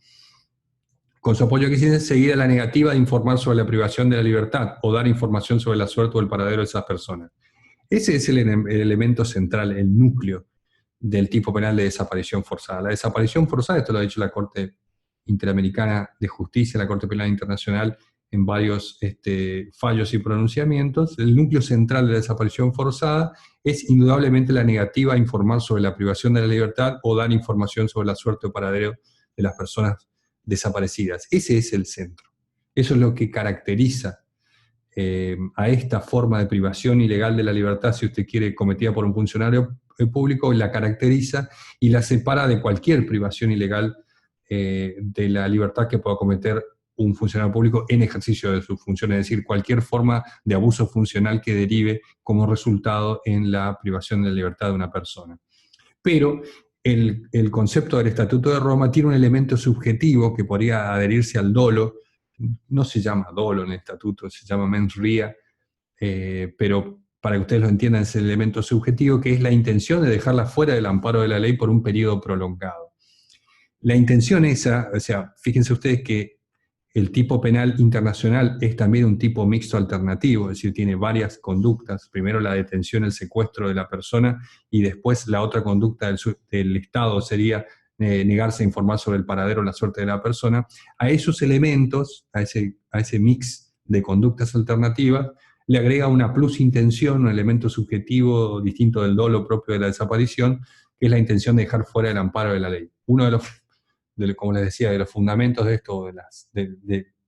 Con su apoyo que exige seguir a la negativa de informar sobre la privación de la libertad o dar información sobre la suerte o el paradero de esas personas. Ese es el elemento central, el núcleo del tipo penal de desaparición forzada. La desaparición forzada, esto lo ha dicho la Corte Interamericana de Justicia, la Corte Penal Internacional, en varios fallos y pronunciamientos, el núcleo central de la desaparición forzada es indudablemente la negativa a informar sobre la privación de la libertad o dar información sobre la suerte o paradero de las personas desaparecidas. Ese es el centro. Eso es lo que caracteriza a esta forma de privación ilegal de la libertad, si usted quiere, cometida por un funcionario público, la caracteriza y la separa de cualquier privación ilegal de la libertad que pueda cometer un funcionario público en ejercicio de sus funciones, es decir, cualquier forma de abuso funcional que derive como resultado en la privación de la libertad de una persona. Pero el concepto del Estatuto de Roma tiene un elemento subjetivo que podría adherirse al dolo. No se llama dolo en el Estatuto, se llama mens rea, pero para que ustedes lo entiendan es el elemento subjetivo, que es la intención de dejarla fuera del amparo de la ley por un periodo prolongado. La intención esa, o sea, fíjense ustedes que el tipo penal internacional es también un tipo mixto alternativo, es decir, tiene varias conductas. Primero la detención, el secuestro de la persona, y después la otra conducta del Estado sería negarse a informar sobre el paradero o la suerte de la persona. A esos elementos, a ese mix de conductas alternativas, le agrega una plus intención, un elemento subjetivo distinto del dolo propio de la desaparición, que es la intención de dejar fuera el amparo de la ley. Uno de los, como les decía, de los fundamentos de esto,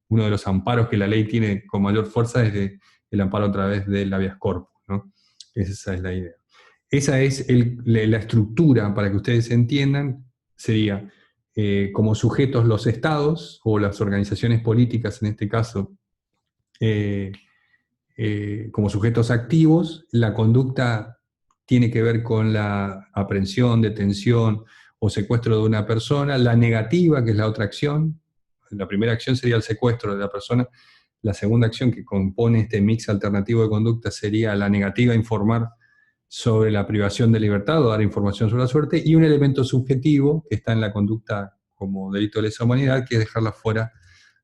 uno de los amparos que la ley tiene con mayor fuerza es el amparo a través del habeas corpus, ¿no? Esa es la idea. Esa es la estructura, para que ustedes entiendan, sería como sujetos los estados o las organizaciones políticas, en este caso, eh, como sujetos activos. La conducta tiene que ver con la aprehensión, detención o secuestro de una persona. La negativa, que es la otra acción. La primera acción sería el secuestro de la persona. La segunda acción que compone este mix alternativo de conducta sería la negativa a informar sobre la privación de libertad o dar información sobre la suerte, y un elemento subjetivo que está en la conducta como delito de lesa humanidad, que es dejarla fuera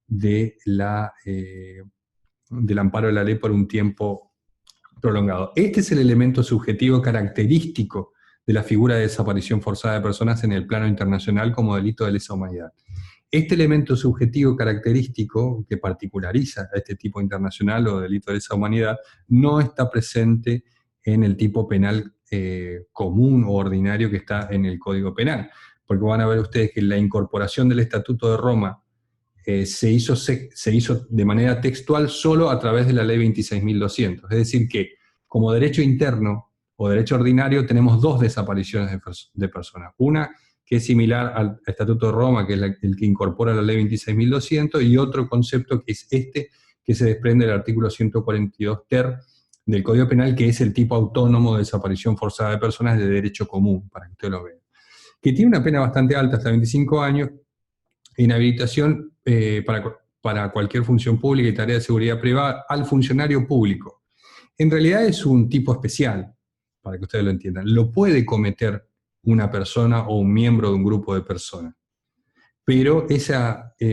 de del amparo de la ley por un tiempo prolongado. Este es el elemento subjetivo característico de la figura de desaparición forzada de personas en el plano internacional como delito de lesa humanidad. Este elemento subjetivo característico que particulariza a este tipo internacional o delito de lesa humanidad no está presente en el tipo penal común o ordinario que está en el Código Penal, porque van a ver ustedes que la incorporación del Estatuto de Roma se hizo de manera textual solo a través de la ley 26.200. Es decir, que como derecho interno o derecho ordinario tenemos dos desapariciones de personas. Una que es similar al Estatuto de Roma, que es el que incorpora la ley 26.200, y otro concepto que es este, que se desprende del artículo 142 ter del Código Penal, que es el tipo autónomo de desaparición forzada de personas de derecho común, para que usted lo vea. Que tiene una pena bastante alta, hasta 25 años, inhabilitación para cualquier función pública y tarea de seguridad privada al funcionario público. En realidad es un tipo especial, para que ustedes lo entiendan. Lo puede cometer una persona o un miembro de un grupo de personas. Pero ese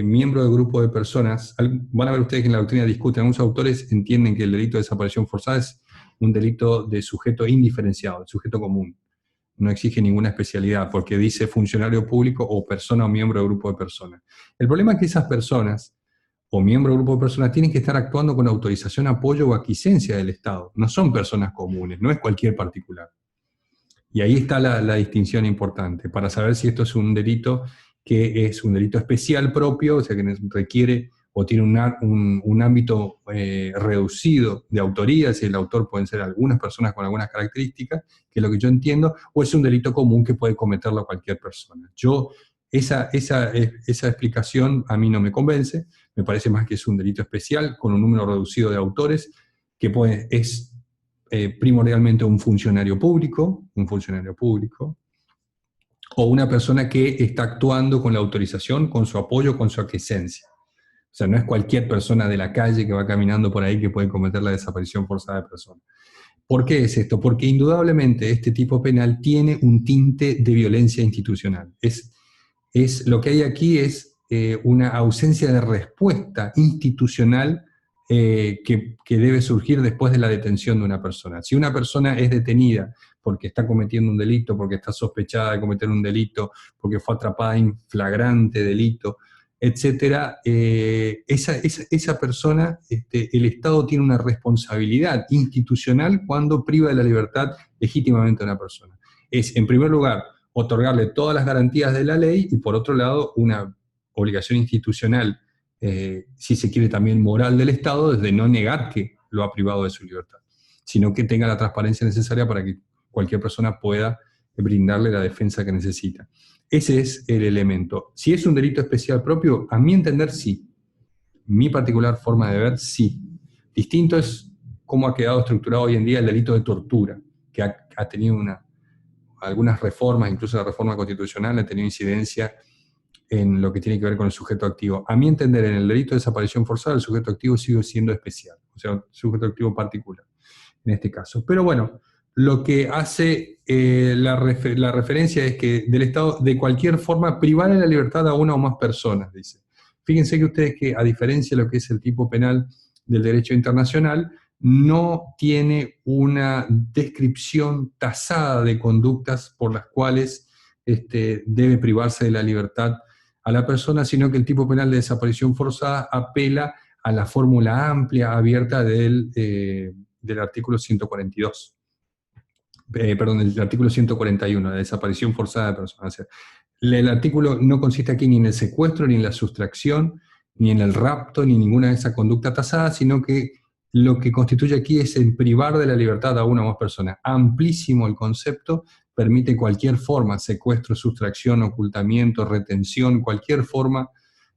miembro del grupo de personas, van a ver ustedes que en la doctrina discuten, algunos autores entienden que el delito de desaparición forzada es un delito de sujeto indiferenciado, de sujeto común. No exige ninguna especialidad, porque dice funcionario público o persona o miembro del grupo de personas. El problema es que esas personas, o miembros del grupo de personas, tienen que estar actuando con autorización, apoyo o aquiescencia del Estado. No son personas comunes, no es cualquier particular. Y ahí está la distinción importante, para saber si esto es un delito que es un delito especial propio, o sea, que requiere o tiene un ámbito reducido de autoría, si el autor pueden ser algunas personas con algunas características, que es lo que yo entiendo, o es un delito común que puede cometerlo cualquier persona. Esa explicación a mí no me convence, me parece más que es un delito especial con un número reducido de autores, que es primordialmente un funcionario público, o una persona que está actuando con la autorización, con su apoyo, con su aquiescencia. O sea, no es cualquier persona de la calle que va caminando por ahí que puede cometer la desaparición forzada de personas. ¿Por qué es esto? Porque indudablemente este tipo penal tiene un tinte de violencia institucional. Lo que hay aquí es una ausencia de respuesta institucional que debe surgir después de la detención de una persona. Si una persona es detenida porque está cometiendo un delito, porque está sospechada de cometer un delito, porque fue atrapada en flagrante delito, etcétera, esa persona, el Estado tiene una responsabilidad institucional cuando priva de la libertad legítimamente a una persona. Es, en primer lugar, otorgarle todas las garantías de la ley y, por otro lado, una obligación institucional, si se quiere también moral del Estado, desde no negar que lo ha privado de su libertad, sino que tenga la transparencia necesaria para que cualquier persona pueda brindarle la defensa que necesita. Ese es el elemento. Si es un delito especial propio, a mi entender, sí. Mi particular forma de ver, sí. Distinto es cómo ha quedado estructurado hoy en día el delito de tortura, que ha tenido algunas reformas, incluso la reforma constitucional, ha tenido incidencia en lo que tiene que ver con el sujeto activo. A mi entender, en el delito de desaparición forzada, el sujeto activo sigue siendo especial, o sea, un sujeto activo particular, en este caso. Pero bueno, lo que hace la referencia es que del Estado, de cualquier forma, privar de la libertad a una o más personas, dice. Fíjense que ustedes que, a diferencia de lo que es el tipo penal del derecho internacional, no tiene una descripción tasada de conductas por las cuales debe privarse de la libertad a la persona, sino que el tipo penal de desaparición forzada apela a la fórmula amplia, abierta del artículo 142. Perdón, el artículo 141, de desaparición forzada de personas. O sea, el artículo no consiste aquí ni en el secuestro, ni en la sustracción, ni en el rapto, ni ninguna de esas conductas tasadas, sino que lo que constituye aquí es el privar de la libertad a una o más personas. Amplísimo el concepto, permite cualquier forma, secuestro, sustracción, ocultamiento, retención, cualquier forma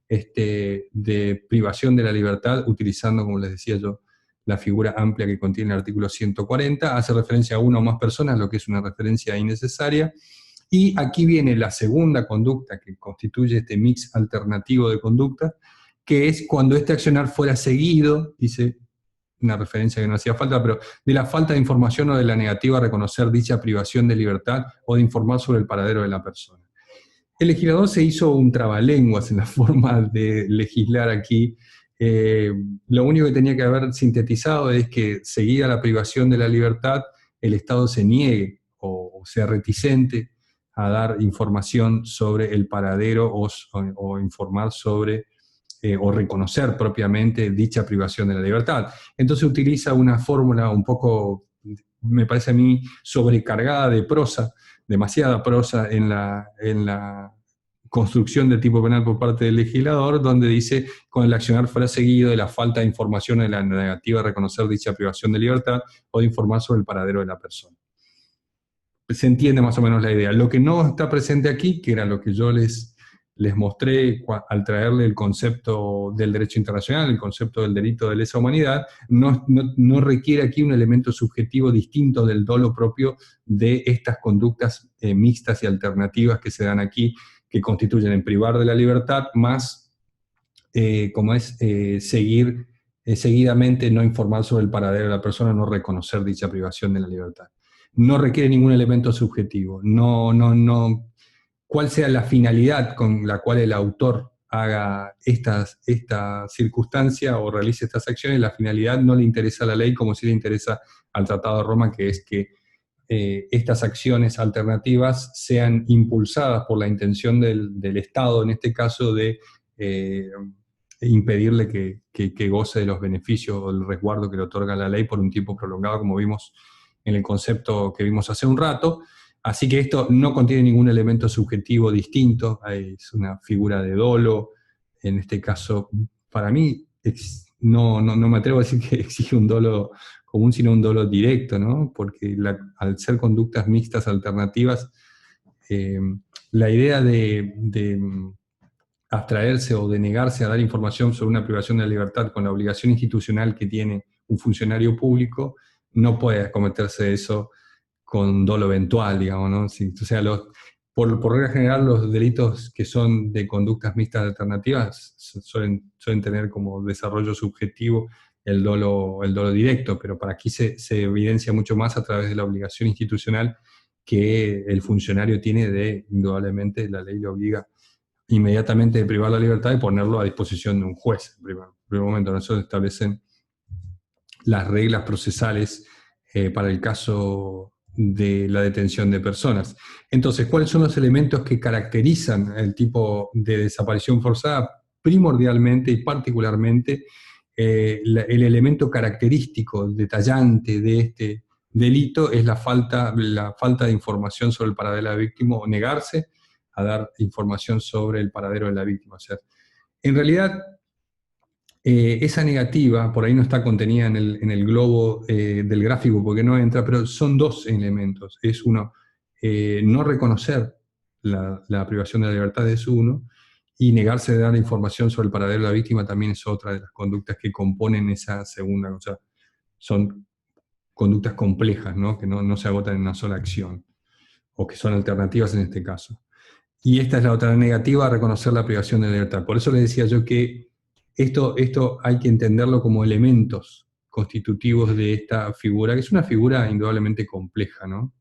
de privación de la libertad, utilizando, como les decía yo, la figura amplia que contiene el artículo 140, hace referencia a una o más personas, lo que es una referencia innecesaria. Y aquí viene la segunda conducta que constituye este mix alternativo de conductas, que es cuando este accionar fuera seguido, dice una referencia que no hacía falta, pero de la falta de información o de la negativa a reconocer dicha privación de libertad o de informar sobre el paradero de la persona. El legislador se hizo un trabalenguas en la forma de legislar aquí. Eh, lo único que tenía que haber sintetizado es que, seguida la privación de la libertad, el Estado se niegue o sea reticente a dar información sobre el paradero o informar sobre o reconocer propiamente dicha privación de la libertad. Entonces utiliza una fórmula un poco, me parece a mí, sobrecargada de prosa, demasiada prosa en la construcción del tipo penal por parte del legislador, donde dice, con el accionar fuera seguido de la falta de información o de la negativa a reconocer dicha privación de libertad o de informar sobre el paradero de la persona. Se entiende más o menos la idea. Lo que no está presente aquí, que era lo que yo les mostré al traerle el concepto del derecho internacional, el concepto del delito de lesa humanidad, no requiere aquí un elemento subjetivo distinto del dolo propio de estas conductas mixtas y alternativas que se dan aquí, que constituyen en privar de la libertad, más, como es, seguir seguidamente no informar sobre el paradero de la persona, no reconocer dicha privación de la libertad. No requiere ningún elemento subjetivo, no, cuál sea la finalidad con la cual el autor haga esta circunstancia o realice estas acciones, la finalidad no le interesa a la ley como si le interesa al Tratado de Roma, que es que estas acciones alternativas sean impulsadas por la intención del Estado, en este caso, de impedirle que goce de los beneficios o el resguardo que le otorga la ley por un tiempo prolongado, como vimos en el concepto que vimos hace un rato. Así que esto no contiene ningún elemento subjetivo distinto, es una figura de dolo. En este caso, para mí, no me atrevo a decir que exige un dolo común, sino un dolo directo, ¿no? Porque al ser conductas mixtas alternativas, eh, la idea de abstraerse o de negarse a dar información sobre una privación de la libertad con la obligación institucional que tiene un funcionario público, no puede acometerse eso con dolo eventual, digamos, ¿no? Si, o sea, por regla general, los delitos que son de conductas mixtas alternativas suelen tener como desarrollo subjetivo el dolo directo, pero para aquí se evidencia mucho más a través de la obligación institucional que el funcionario tiene de, indudablemente, la ley le obliga inmediatamente de privar la libertad y ponerlo a disposición de un juez. En primer momento, ¿no? Eso establecen las reglas procesales para el caso de la detención de personas. Entonces, ¿cuáles son los elementos que caracterizan el tipo de desaparición forzada? Primordialmente y particularmente, el elemento característico, detallante de este delito es la falta de información sobre el paradero de la víctima o negarse a dar información sobre el paradero de la víctima. O sea, en realidad, esa negativa, por ahí no está contenida en el globo del gráfico porque no entra, pero son dos elementos. Es uno, no reconocer la privación de la libertad es uno, y negarse de dar información sobre el paradero de la víctima también es otra de las conductas que componen esa segunda. O sea, son conductas complejas, ¿no? Que no se agotan en una sola acción, o que son alternativas en este caso. Y esta es la otra negativa, a reconocer la privación de la libertad. Por eso le decía yo que esto hay que entenderlo como elementos constitutivos de esta figura, que es una figura indudablemente compleja, ¿no?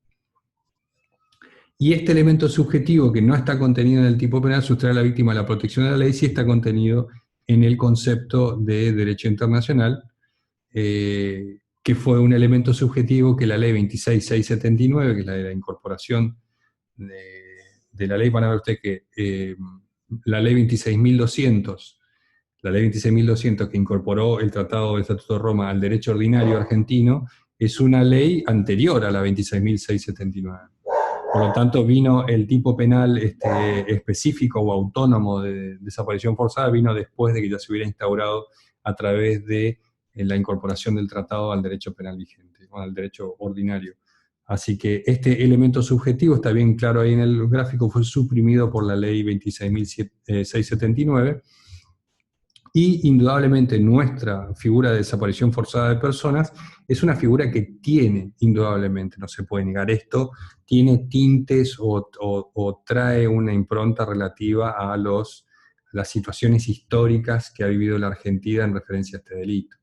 Y este elemento subjetivo que no está contenido en el tipo penal, sustrae a la víctima a la protección de la ley, sí está contenido en el concepto de derecho internacional, que fue un elemento subjetivo que la ley 26.679, que es la de la incorporación de la ley, van a ver ustedes que la ley 26.200, la ley 26.200 que incorporó el Tratado del Estatuto de Roma al derecho ordinario argentino, es una ley anterior a la 26.679. Por lo tanto, vino el tipo penal específico o autónomo de desaparición forzada, vino después de que ya se hubiera instaurado a través de la incorporación del tratado al derecho penal vigente, o al derecho ordinario Así que este elemento subjetivo, está bien claro ahí en el gráfico, fue suprimido por la ley 26.679, y indudablemente nuestra figura de desaparición forzada de personas es una figura que tiene, indudablemente, no se puede negar esto, tiene tintes o trae una impronta relativa a las situaciones históricas que ha vivido la Argentina en referencia a este delito.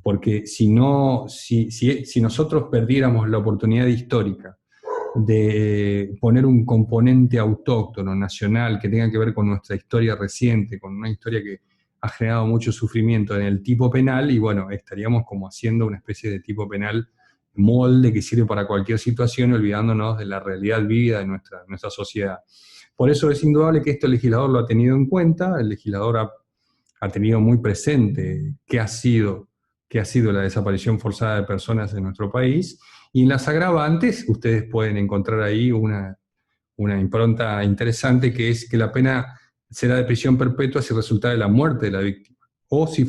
Porque si nosotros perdiéramos la oportunidad histórica de poner un componente autóctono, nacional, que tenga que ver con nuestra historia reciente, con una historia que ha generado mucho sufrimiento en el tipo penal, y bueno, estaríamos como haciendo una especie de tipo penal molde que sirve para cualquier situación, olvidándonos de la realidad vívida de nuestra sociedad. Por eso es indudable que esto el legislador lo ha tenido en cuenta, el legislador ha tenido muy presente qué ha sido la desaparición forzada de personas en nuestro país, y en las agravantes ustedes pueden encontrar ahí una impronta interesante, que es que la pena será de prisión perpetua si resulta de la muerte de la víctima, o si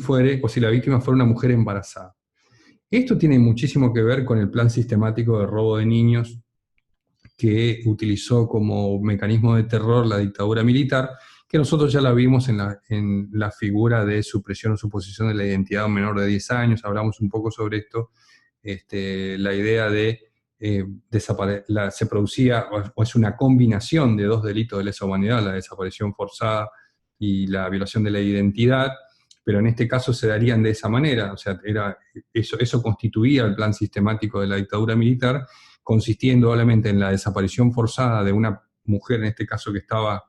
la víctima fuera una mujer embarazada. Esto tiene muchísimo que ver con el plan sistemático de robo de niños que utilizó como mecanismo de terror la dictadura militar, que nosotros ya la vimos en la figura de supresión o suposición de la identidad de un menor de 10 años, hablamos un poco sobre esto, la idea de se producía, o es una combinación de dos delitos de lesa humanidad, la desaparición forzada y la violación de la identidad, pero en este caso se darían de esa manera, o sea, eso constituía el plan sistemático de la dictadura militar, consistía indudablemente en la desaparición forzada de una mujer, en este caso que estaba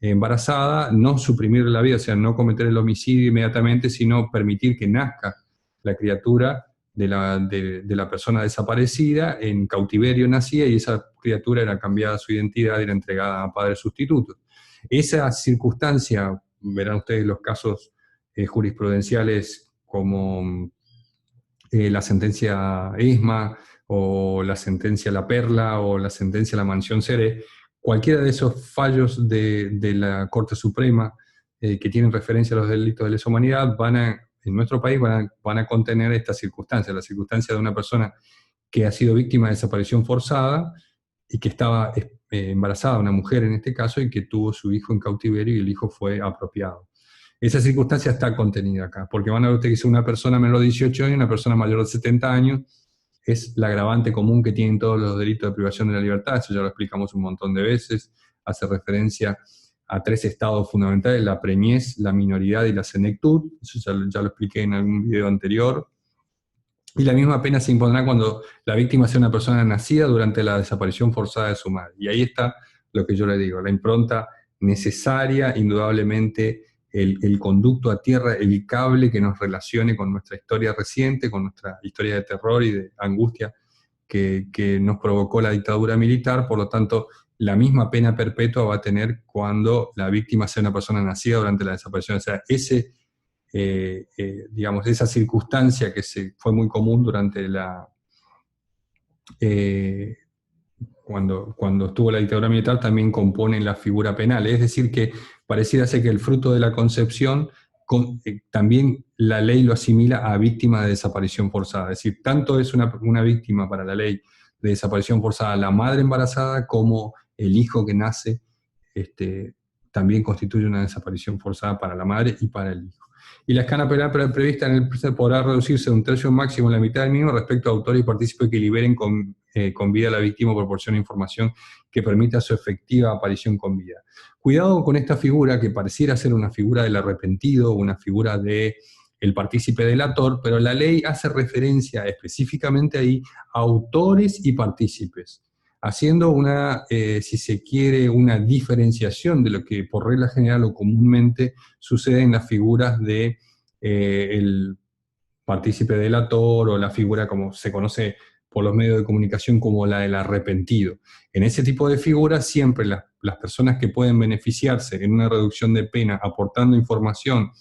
embarazada, no suprimir la vida, o sea, no cometer el homicidio inmediatamente, sino permitir que nazca la criatura de la persona desaparecida, en cautiverio nacía, y esa criatura era cambiada su identidad y era entregada a padres sustitutos. Esa circunstancia, verán ustedes los casos jurisprudenciales como la sentencia ESMA, o la sentencia La Perla, o la sentencia La Mansión Seré, cualquiera de esos fallos de la Corte Suprema que tienen referencia a los delitos de lesa humanidad en nuestro país van a contener esta circunstancia, la circunstancia de una persona que ha sido víctima de desaparición forzada y que estaba embarazada, una mujer en este caso, y que tuvo su hijo en cautiverio y el hijo fue apropiado. Esa circunstancia está contenida acá, porque van a ver ustedes que es una persona menor de 18 años y una persona mayor de 70 años, es la agravante común que tienen todos los delitos de privación de la libertad, eso ya lo explicamos un montón de veces, hace referencia a 3 estados fundamentales, la preñez, la minoridad y la senectud, eso ya lo expliqué en algún video anterior, y la misma pena se impondrá cuando la víctima sea una persona nacida durante la desaparición forzada de su madre. Y ahí está lo que yo le digo, la impronta necesaria, indudablemente, el conducto a tierra, el cable que nos relacione con nuestra historia reciente, con nuestra historia de terror y de angustia que nos provocó la dictadura militar. Por lo tanto, la misma pena perpetua va a tener cuando la víctima sea una persona nacida durante la desaparición. O sea, digamos, esa circunstancia que fue muy común durante cuando estuvo la dictadura militar, también compone la figura penal. Es decir, que pareciera ser que el fruto de la concepción, también la ley lo asimila a víctima de desaparición forzada. Es decir, tanto es una víctima para la ley de desaparición forzada la madre embarazada, como el hijo que nace también constituye una desaparición forzada para la madre y para el hijo. Y la escala penal prevista en el presente podrá reducirse de un tercio máximo en la mitad del mínimo respecto a autores y partícipes que liberen con vida a la víctima o proporcionen información que permita su efectiva aparición con vida. Cuidado con esta figura, que pareciera ser una figura del arrepentido, una figura del partícipe delator, pero la ley hace referencia específicamente ahí a autores y partícipes, haciendo si se quiere, una diferenciación de lo que por regla general o comúnmente sucede en las figuras de el partícipe delator, o la figura como se conoce por los medios de comunicación como la del arrepentido. En ese tipo de figuras siempre las personas que pueden beneficiarse en una reducción de pena aportando información,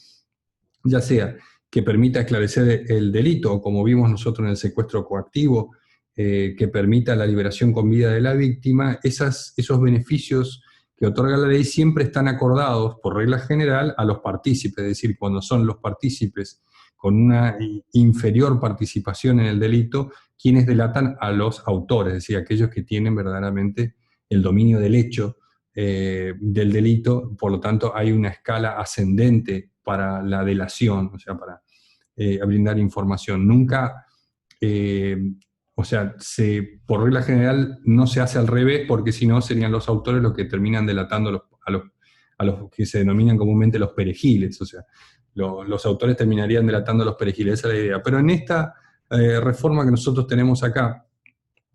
ya sea que permita esclarecer el delito, o como vimos nosotros en el secuestro coactivo, que permita la liberación con vida de la víctima, esos beneficios que otorga la ley siempre están acordados, por regla general, a los partícipes, es decir, cuando son los partícipes con una inferior participación en el delito, quienes delatan a los autores, es decir, aquellos que tienen verdaderamente el dominio del hecho del delito. Por lo tanto, hay una escala ascendente para la delación, o sea, para brindar información. Nunca, o sea, por regla general no se hace al revés, porque si no serían los autores los que terminan delatando a los que se denominan comúnmente los perejiles, o sea, los autores terminarían delatando a los perejiles, esa es la idea. Pero en esta reforma que nosotros tenemos acá,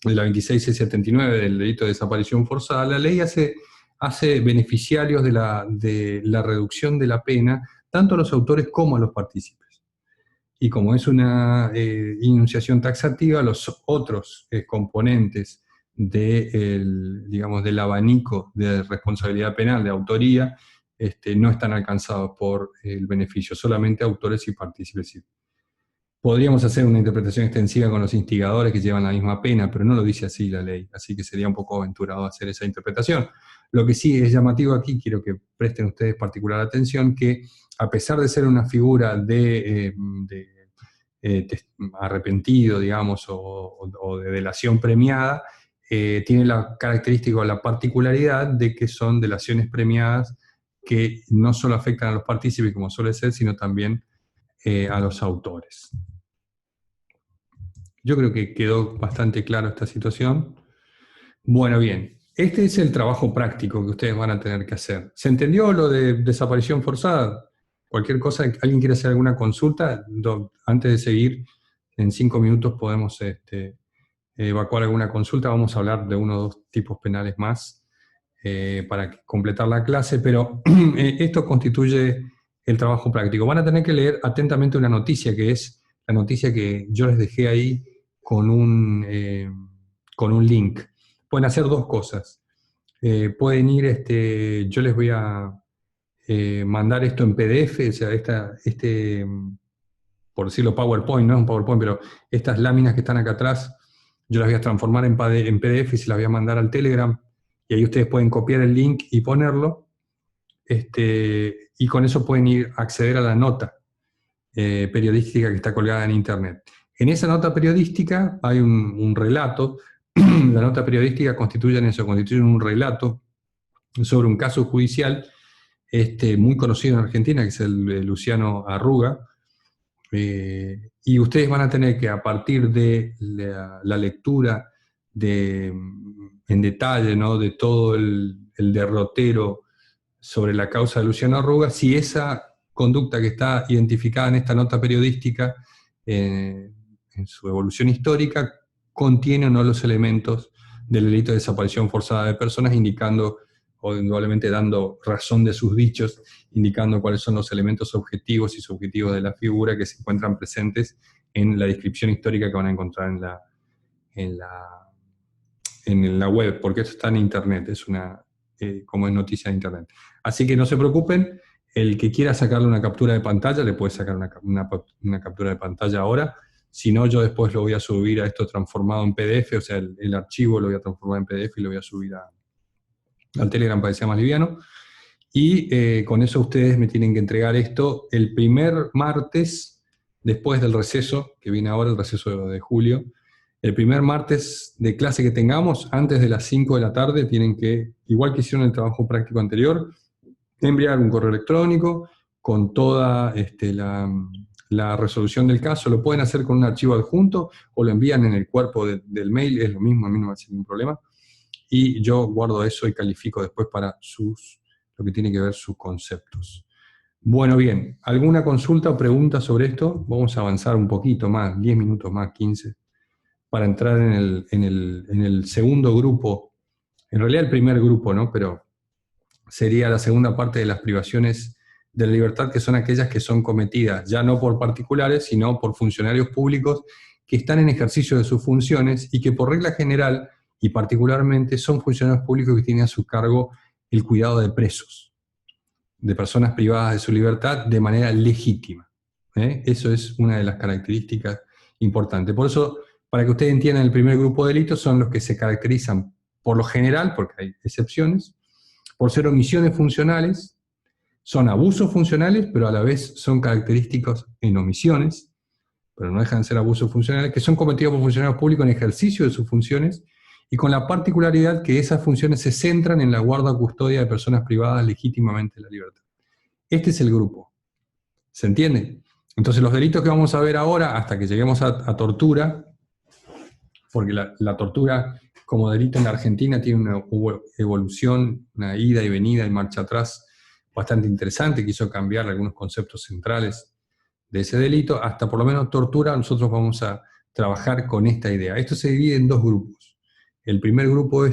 de la 26.679 del delito de desaparición forzada, la ley hace beneficiarios de la reducción de la pena tanto a los autores como a los partícipes. Y como es una enunciación taxativa, los otros componentes digamos, del abanico de responsabilidad penal, de autoría, no están alcanzados por el beneficio, solamente autores y partícipes. Podríamos hacer una interpretación extensiva con los instigadores que llevan la misma pena, pero no lo dice así la ley, así que sería un poco aventurado hacer esa interpretación. Lo que sí es llamativo aquí, quiero que presten ustedes particular atención, que a pesar de ser una figura de arrepentido, digamos, o de delación premiada, tiene la característica o la particularidad de que son delaciones premiadas que no solo afectan a los partícipes, como suele ser, sino también a los autores. Yo creo que quedó bastante claro esta situación. Bueno, bien. Este es el trabajo práctico que ustedes van a tener que hacer. ¿Se entendió lo de desaparición forzada? Cualquier cosa, ¿alguien quiere hacer alguna consulta? Antes de seguir, en 5 minutos podemos evacuar alguna consulta. Vamos a hablar de uno o dos tipos penales más para completar la clase, pero esto constituye el trabajo práctico. Van a tener que leer atentamente una noticia, que es la noticia que yo les dejé ahí con un link. Pueden hacer dos cosas. Pueden ir, yo les voy a mandar esto en PDF, o sea, por decirlo PowerPoint, no es un PowerPoint, pero estas láminas que están acá atrás, yo las voy a transformar en PDF y se las voy a mandar al Telegram, y ahí ustedes pueden copiar el link y ponerlo, y con eso pueden acceder a la nota periodística que está colgada en Internet. En esa nota periodística hay un relato. La nota periodística constituye un relato sobre un caso judicial muy conocido en Argentina, que es el de Luciano Arruga, y ustedes van a tener que, a partir de la lectura en detalle, ¿no?, de todo el derrotero sobre la causa de Luciano Arruga, si esa conducta que está identificada en esta nota periodística, en su evolución histórica, contiene o no los elementos del delito de desaparición forzada de personas, indicando, o indudablemente dando razón de sus dichos, indicando cuáles son los elementos objetivos y subjetivos de la figura que se encuentran presentes en la descripción histórica que van a encontrar en la web, porque esto está en Internet, como es noticia de Internet. Así que no se preocupen, el que quiera sacarle una captura de pantalla, le puede sacar una captura de pantalla ahora. Si no, yo después lo voy a subir a esto transformado en PDF, o sea, el archivo lo voy a transformar en PDF y lo voy a subir al Telegram para que sea más liviano. Y con eso ustedes me tienen que entregar esto el primer martes, después del receso, que viene ahora, el receso de julio. El primer martes de clase que tengamos, antes de las 5 de la tarde, tienen que, igual que hicieron el trabajo práctico anterior, enviar un correo electrónico con toda la resolución del caso. Lo pueden hacer con un archivo adjunto o lo envían en el cuerpo del mail, es lo mismo, a mí no me va a ser ningún problema. Y yo guardo eso y califico después para lo que tiene que ver sus conceptos. Bueno, bien, ¿alguna consulta o pregunta sobre esto? Vamos a avanzar un poquito más, 10 minutos más, 15, para entrar en el segundo grupo, en realidad el primer grupo, ¿no? Pero sería la segunda parte de las privaciones de la libertad, que son aquellas que son cometidas ya no por particulares, sino por funcionarios públicos que están en ejercicio de sus funciones y que por regla general y particularmente son funcionarios públicos que tienen a su cargo el cuidado de presos, de personas privadas de su libertad de manera legítima. Eso es una de las características importantes. Por eso, para que ustedes entiendan, el primer grupo de delitos son los que se caracterizan por lo general, porque hay excepciones, por ser omisiones funcionales, son abusos funcionales, pero a la vez son característicos en omisiones, pero no dejan de ser abusos funcionales, que son cometidos por funcionarios públicos en ejercicio de sus funciones y con la particularidad que esas funciones se centran en la guarda o custodia de personas privadas legítimamente de la libertad. Este es el grupo. ¿Se entiende? Entonces los delitos que vamos a ver ahora, hasta que lleguemos a tortura, porque la tortura como delito en la Argentina tiene una evolución, una ida y venida y marcha atrás bastante interesante, que hizo cambiar algunos conceptos centrales de ese delito. Hasta por lo menos tortura nosotros vamos a trabajar con esta idea. Esto se divide en dos grupos. El primer grupo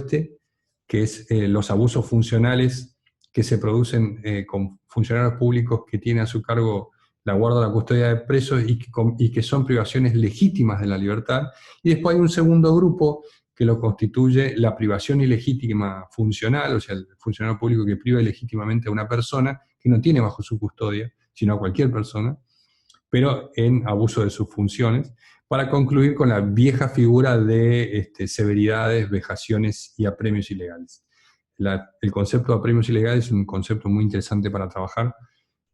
que es los abusos funcionales que se producen con funcionarios públicos que tienen a su cargo la guarda o la custodia de presos y que son privaciones legítimas de la libertad. Y después hay un segundo grupo que lo constituye la privación ilegítima funcional, o sea, el funcionario público que priva ilegítimamente a una persona que no tiene bajo su custodia, sino a cualquier persona, pero en abuso de sus funciones, para concluir con la vieja figura de severidades, vejaciones y apremios ilegales. El concepto de apremios ilegales es un concepto muy interesante para trabajar,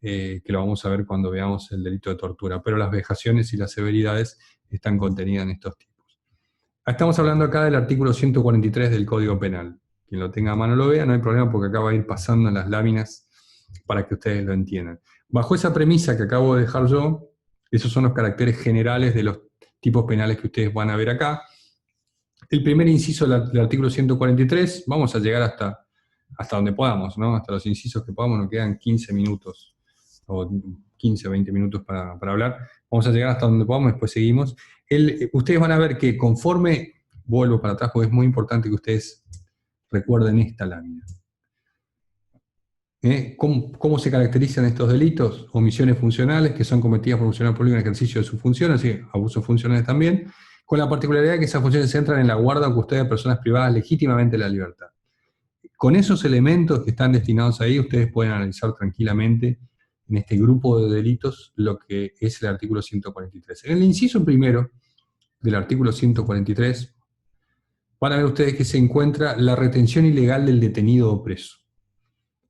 que lo vamos a ver cuando veamos el delito de tortura, pero las vejaciones y las severidades están contenidas en estos tipos. Estamos hablando acá del artículo 143 del Código Penal. Quien lo tenga a mano lo vea, no hay problema porque acá va a ir pasando en las láminas para que ustedes lo entiendan. Bajo esa premisa que acabo de dejar yo, esos son los caracteres generales de los tipos penales que ustedes van a ver acá. El primer inciso del artículo 143, vamos a llegar hasta donde podamos, ¿no? Hasta los incisos que podamos, nos quedan 15 minutos, o 15 o 20 minutos para hablar. Vamos a llegar hasta donde podamos, después seguimos. Ustedes van a ver que conforme, vuelvo para atrás porque es muy importante que ustedes recuerden esta lámina. ¿Cómo se caracterizan estos delitos? Omisiones funcionales que son cometidas por funcionarios públicos en ejercicio de sus funciones, y abusos funcionales también, con la particularidad de que esas funciones se centran en la guarda o custodia de personas privadas legítimamente de la libertad. Con esos elementos que están destinados ahí, ustedes pueden analizar tranquilamente en este grupo de delitos lo que es el artículo 143. En el inciso primero del artículo 143, van a ver ustedes que se encuentra la retención ilegal del detenido o preso.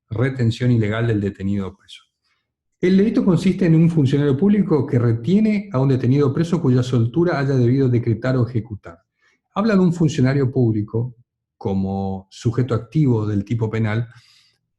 Retención ilegal del detenido o preso. El delito consiste en un funcionario público que retiene a un detenido preso cuya soltura haya debido decretar o ejecutar. Habla de un funcionario público como sujeto activo del tipo penal,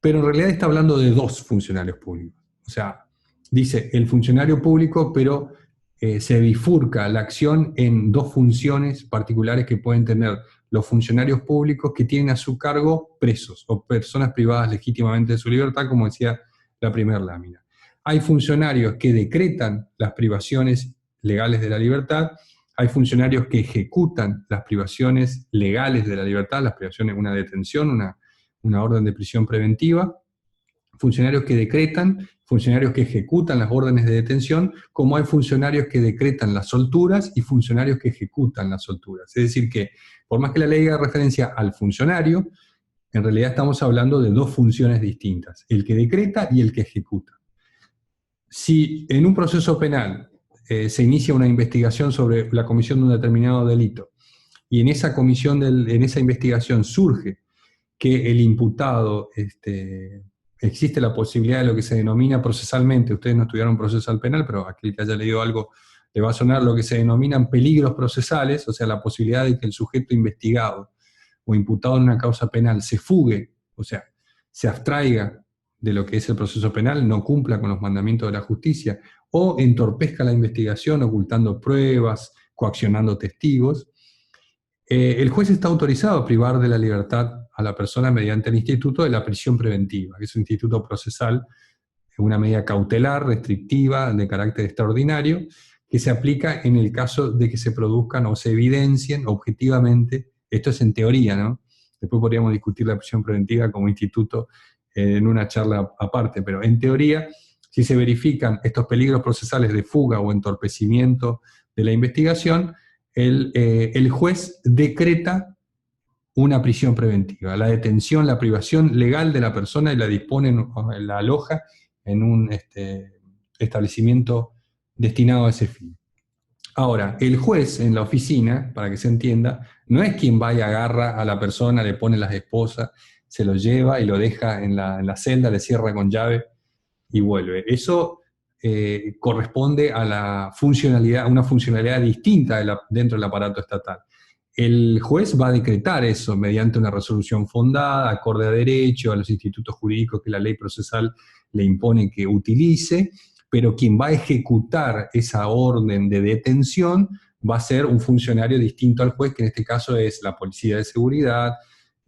pero en realidad está hablando de dos funcionarios públicos. O sea, dice el funcionario público, pero se bifurca la acción en dos funciones particulares que pueden tener los funcionarios públicos que tienen a su cargo presos o personas privadas legítimamente de su libertad, como decía la primera lámina. Hay funcionarios que decretan las privaciones legales de la libertad, hay funcionarios que ejecutan las privaciones legales de la libertad, las privaciones, una detención, una orden de prisión preventiva, funcionarios que decretan, funcionarios que ejecutan las órdenes de detención, como hay funcionarios que decretan las solturas y funcionarios que ejecutan las solturas. Es decir que, por más que la ley haga referencia al funcionario, en realidad estamos hablando de dos funciones distintas, el que decreta y el que ejecuta. Si en un proceso penal se inicia una investigación sobre la comisión de un determinado delito, y en esa investigación surge que el imputado existe la posibilidad de lo que se denomina procesalmente, ustedes no estudiaron procesal penal, pero aquel que haya leído algo le va a sonar lo que se denominan peligros procesales, o sea, la posibilidad de que el sujeto investigado o imputado en una causa penal se fugue, o sea, se abstraiga de lo que es el proceso penal, no cumpla con los mandamientos de la justicia, o entorpezca la investigación ocultando pruebas, coaccionando testigos. El juez está autorizado a privar de la libertad a la persona mediante el instituto de la prisión preventiva, que es un instituto procesal, una medida cautelar, restrictiva, de carácter extraordinario, que se aplica en el caso de que se produzcan o se evidencien objetivamente, esto es en teoría, ¿no? Después podríamos discutir la prisión preventiva como instituto en una charla aparte, pero en teoría, si se verifican estos peligros procesales de fuga o entorpecimiento de la investigación, el juez decreta una prisión preventiva, la detención, la privación legal de la persona y la dispone, la aloja en un establecimiento destinado a ese fin. Ahora, el juez en la oficina, para que se entienda, no es quien va y agarra a la persona, le pone las esposas, se lo lleva y lo deja en la celda, le cierra con llave y vuelve. Eso corresponde a la funcionalidad, a una funcionalidad distinta dentro del aparato estatal. El juez va a decretar eso mediante una resolución fondada, acorde a derecho, a los institutos jurídicos que la ley procesal le impone que utilice, pero quien va a ejecutar esa orden de detención va a ser un funcionario distinto al juez, que en este caso es la Policía de Seguridad,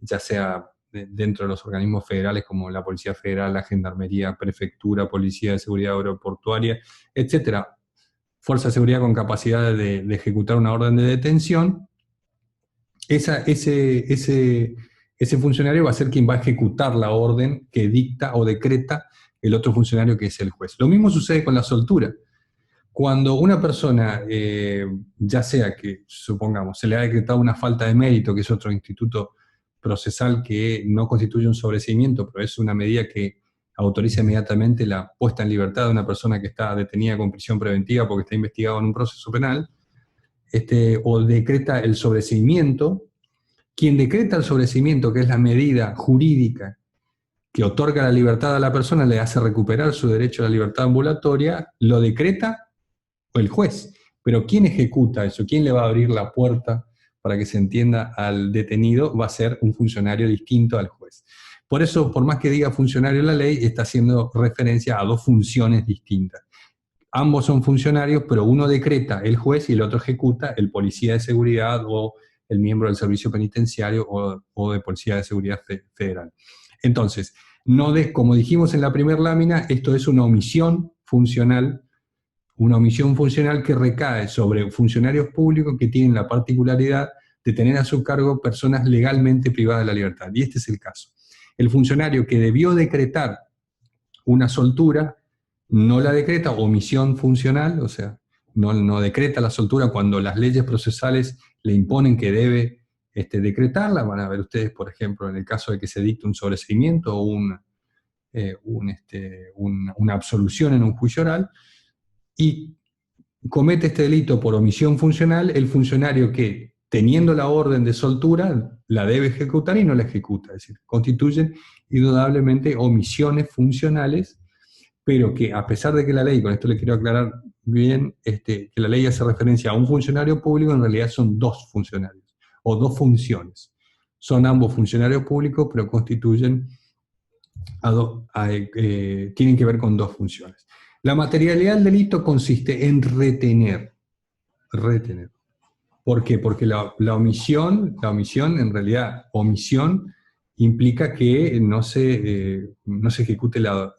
ya sea dentro de los organismos federales como la Policía Federal, la Gendarmería, Prefectura, Policía de Seguridad Aeroportuaria, etcétera. Fuerza de Seguridad con capacidad de ejecutar una orden de detención. Ese funcionario va a ser quien va a ejecutar la orden que dicta o decreta el otro funcionario, que es el juez. Lo mismo sucede con la soltura. Cuando una persona, ya sea que, supongamos, se le ha decretado una falta de mérito, que es otro instituto procesal que no constituye un sobreseimiento, pero es una medida que autoriza inmediatamente la puesta en libertad de una persona que está detenida con prisión preventiva porque está investigado en un proceso penal, o decreta el sobreseimiento. Quien decreta el sobreseimiento, que es la medida jurídica que otorga la libertad a la persona, le hace recuperar su derecho a la libertad ambulatoria, lo decreta el juez. Pero ¿quién ejecuta eso? ¿Quién le va a abrir la puerta para que se entienda al detenido? Va a ser un funcionario distinto al juez. Por eso, por más que diga funcionario la ley, está haciendo referencia a dos funciones distintas. Ambos son funcionarios, pero uno decreta, el juez, y el otro ejecuta, el policía de seguridad o el miembro del servicio penitenciario o de policía de seguridad federal. Entonces, como dijimos en la primera lámina, esto es una omisión funcional que recae sobre funcionarios públicos que tienen la particularidad de tener a su cargo personas legalmente privadas de la libertad. Y este es el caso. El funcionario que debió decretar una soltura no la decreta, omisión funcional, o sea, no decreta la soltura cuando las leyes procesales le imponen que debe decretarla. Van a ver ustedes, por ejemplo, en el caso de que se dicte un sobreseimiento o una absolución en un juicio oral, y comete este delito por omisión funcional el funcionario que, teniendo la orden de soltura, la debe ejecutar y no la ejecuta. Es decir, constituyen indudablemente omisiones funcionales, pero que a pesar de que la ley, con esto le quiero aclarar bien, que la ley hace referencia a un funcionario público, en realidad son dos funcionarios, o dos funciones. Son ambos funcionarios públicos, pero constituyen, tienen que ver con dos funciones. La materialidad del delito consiste en retener. ¿Por qué? Porque la omisión, en realidad, omisión implica que no se ejecute la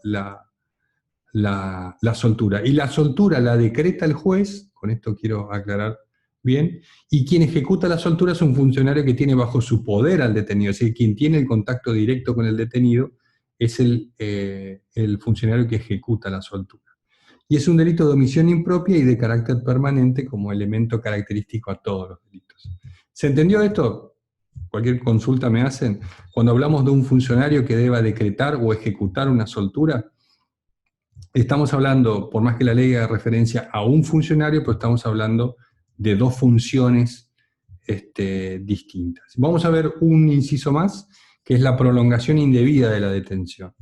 soltura. Y la soltura la decreta el juez, con esto quiero aclarar bien, y quien ejecuta la soltura es un funcionario que tiene bajo su poder al detenido, es decir, quien tiene el contacto directo con el detenido es el funcionario que ejecuta la soltura. Y es un delito de omisión impropia y de carácter permanente como elemento característico a todos los delitos. ¿Se entendió esto? Cualquier consulta me hacen. Cuando hablamos de un funcionario que deba decretar o ejecutar una soltura, estamos hablando, por más que la ley haga referencia a un funcionario, pero estamos hablando de dos funciones distintas. Vamos a ver un inciso más, que es la prolongación indebida de la detención.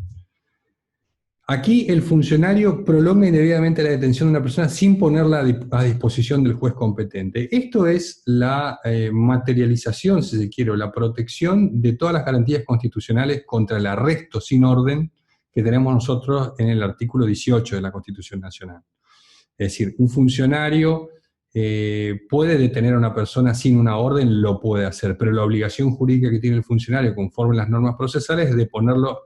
Aquí el funcionario prolonga indebidamente la detención de una persona sin ponerla a disposición del juez competente. Esto es la materialización, si se quiere, o la protección de todas las garantías constitucionales contra el arresto sin orden que tenemos nosotros en el artículo 18 de la Constitución Nacional. Es decir, un funcionario puede detener a una persona sin una orden, lo puede hacer, pero la obligación jurídica que tiene el funcionario, conforme a las normas procesales, es de ponerlo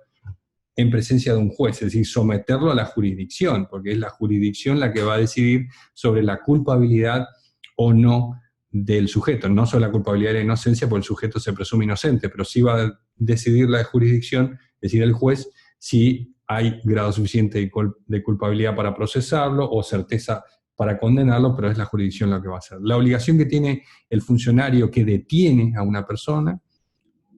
en presencia de un juez, es decir, someterlo a la jurisdicción, porque es la jurisdicción la que va a decidir sobre la culpabilidad o no del sujeto, no sobre la culpabilidad y la inocencia, porque el sujeto se presume inocente, pero sí va a decidir la jurisdicción, es decir, el juez, si hay grado suficiente de culpabilidad para procesarlo o certeza para condenarlo, pero es la jurisdicción la que va a hacer. La obligación que tiene el funcionario que detiene a una persona,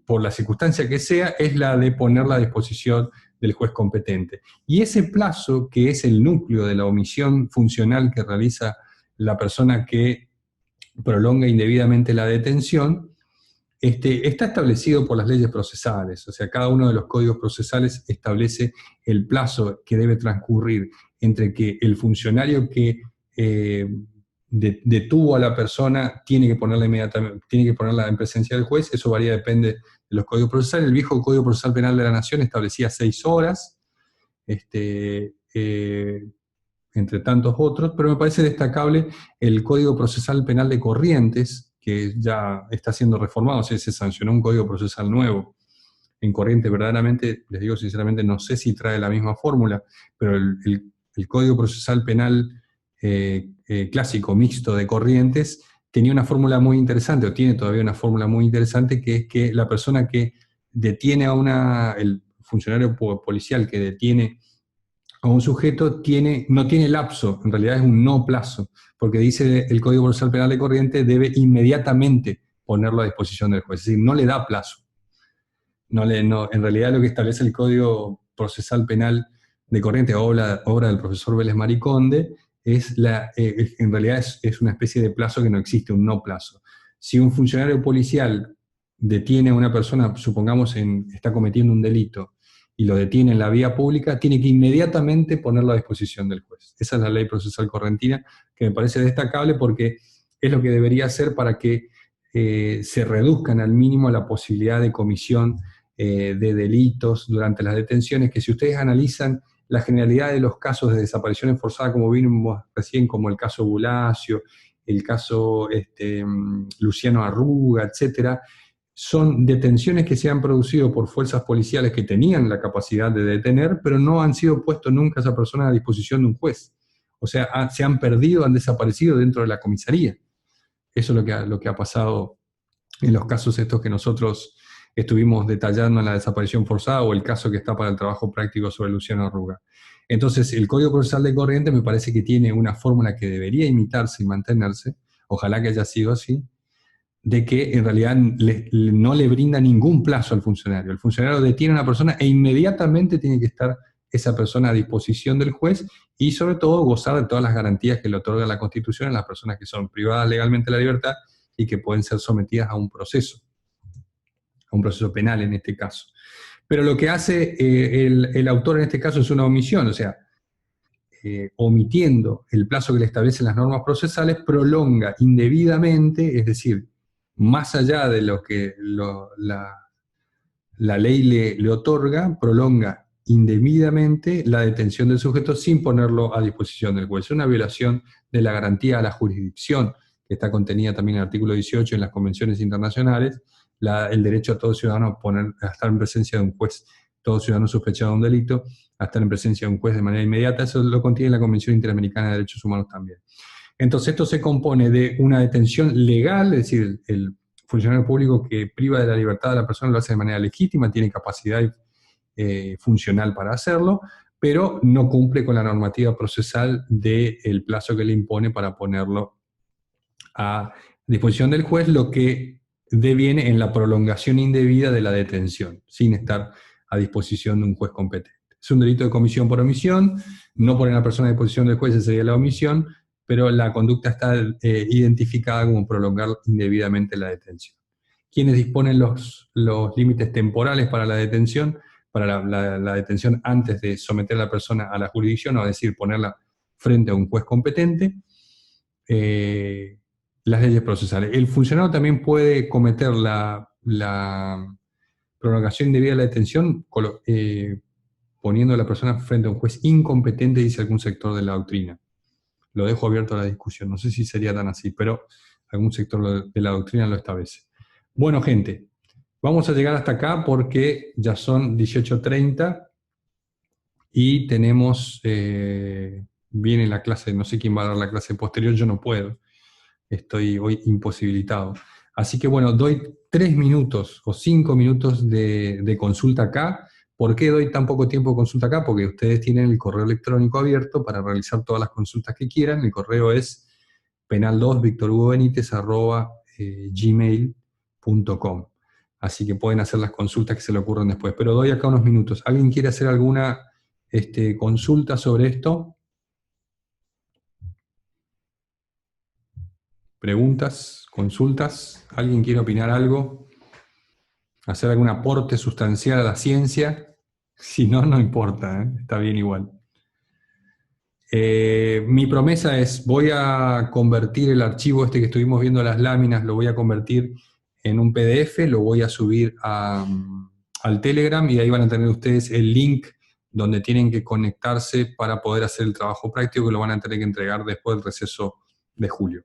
por la circunstancia que sea, es la de ponerla a disposición del juez competente. Y ese plazo, que es el núcleo de la omisión funcional que realiza la persona que prolonga indebidamente la detención, está establecido por las leyes procesales, o sea, cada uno de los códigos procesales establece el plazo que debe transcurrir entre que el funcionario que detuvo a la persona tiene que ponerla inmediatamente, tiene que ponerla en presencia del juez. Eso varía, depende de los códigos procesales. El viejo Código Procesal Penal de la Nación establecía 6 horas, entre tantos otros, pero me parece destacable el Código Procesal Penal de Corrientes, que ya está siendo reformado, o sea, se sancionó un Código Procesal nuevo. En Corrientes, verdaderamente, les digo sinceramente, no sé si trae la misma fórmula, pero el Código Procesal Penal clásico, mixto de Corrientes, tenía una fórmula muy interesante, o tiene todavía una fórmula muy interesante, que es que la persona que detiene el funcionario policial que detiene a un sujeto no tiene lapso, en realidad es un no plazo, porque dice el Código Procesal Penal de Corrientes debe inmediatamente ponerlo a disposición del juez, es decir, no le da plazo. En realidad lo que establece el Código Procesal Penal de Corrientes, obra del profesor Vélez Mariconde, en realidad es una especie de plazo que no existe, un no plazo. Si un funcionario policial detiene a una persona, supongamos está cometiendo un delito, y lo detiene en la vía pública, tiene que inmediatamente ponerlo a disposición del juez. Esa es la ley procesal correntina, que me parece destacable porque es lo que debería hacer para que se reduzcan al mínimo la posibilidad de comisión de delitos durante las detenciones, que si ustedes analizan la generalidad de los casos de desapariciones forzadas, como vimos recién, como el caso Bulacio, el caso Luciano Arruga, etcétera, son detenciones que se han producido por fuerzas policiales que tenían la capacidad de detener, pero no han sido puestos nunca esa persona a disposición de un juez. O sea, se han perdido, han desaparecido dentro de la comisaría. Eso es lo que ha pasado en los casos estos que nosotros estuvimos detallando en la desaparición forzada, o el caso que está para el trabajo práctico sobre Luciano Arruga. Entonces, el Código Procesal de Corrientes me parece que tiene una fórmula que debería imitarse y mantenerse, ojalá que haya sido así, de que en realidad no le brinda ningún plazo al funcionario. El funcionario detiene a una persona e inmediatamente tiene que estar esa persona a disposición del juez, y sobre todo gozar de todas las garantías que le otorga la Constitución a las personas que son privadas legalmente de la libertad y que pueden ser sometidas a un proceso penal en este caso. Pero lo que hace el autor en este caso es una omisión, o sea, omitiendo el plazo que le establecen las normas procesales, prolonga indebidamente, es decir, más allá de lo que la ley le otorga, prolonga indebidamente la detención del sujeto sin ponerlo a disposición del juez. Es una violación de la garantía a la jurisdicción, que está contenida también en el artículo 18 en las convenciones internacionales, el derecho a todo ciudadano a estar en presencia de un juez, todo ciudadano sospechado de un delito, a estar en presencia de un juez de manera inmediata. Eso lo contiene la Convención Interamericana de Derechos Humanos también. Entonces esto se compone de una detención legal, es decir, el funcionario público que priva de la libertad a la persona lo hace de manera legítima, tiene capacidad funcional para hacerlo, pero no cumple con la normativa procesal del plazo que le impone para ponerlo a disposición del juez, lo que deviene en la prolongación indebida de la detención, sin estar a disposición de un juez competente. Es un delito de comisión por omisión, no poner a la persona a disposición del juez, esa sería la omisión, pero la conducta está identificada como prolongar indebidamente la detención. ¿Quiénes disponen los límites temporales para la detención? Para la detención antes de someter a la persona a la jurisdicción, o es decir, ponerla frente a un juez competente. Las leyes procesales. El funcionario también puede cometer la prolongación indebida de la detención poniendo a la persona frente a un juez incompetente, dice algún sector de la doctrina. Lo dejo abierto a la discusión, no sé si sería tan así, pero algún sector de la doctrina lo establece. Bueno, gente, vamos a llegar hasta acá porque ya son 18:30 y tenemos, viene la clase, no sé quién va a dar la clase posterior, yo no puedo. Estoy hoy imposibilitado. Así que bueno, doy 3 minutos o 5 minutos de consulta acá. ¿Por qué doy tan poco tiempo de consulta acá? Porque ustedes tienen el correo electrónico abierto para realizar todas las consultas que quieran. El correo es penal2victorhugobenitez@gmail.com. Así que pueden hacer las consultas que se le ocurran después. Pero doy acá unos minutos. ¿Alguien quiere hacer alguna consulta sobre esto? ¿Preguntas? ¿Consultas? ¿Alguien quiere opinar algo? hacer algún aporte sustancial a la ciencia. Si no, no importa, ¿eh? Está bien igual. Mi promesa es, voy a convertir el archivo este que estuvimos viendo las láminas, lo voy a convertir en un PDF, lo voy a subir al Telegram y ahí van a tener ustedes el link donde tienen que conectarse para poder hacer el trabajo práctico que lo van a tener que entregar después del receso de julio.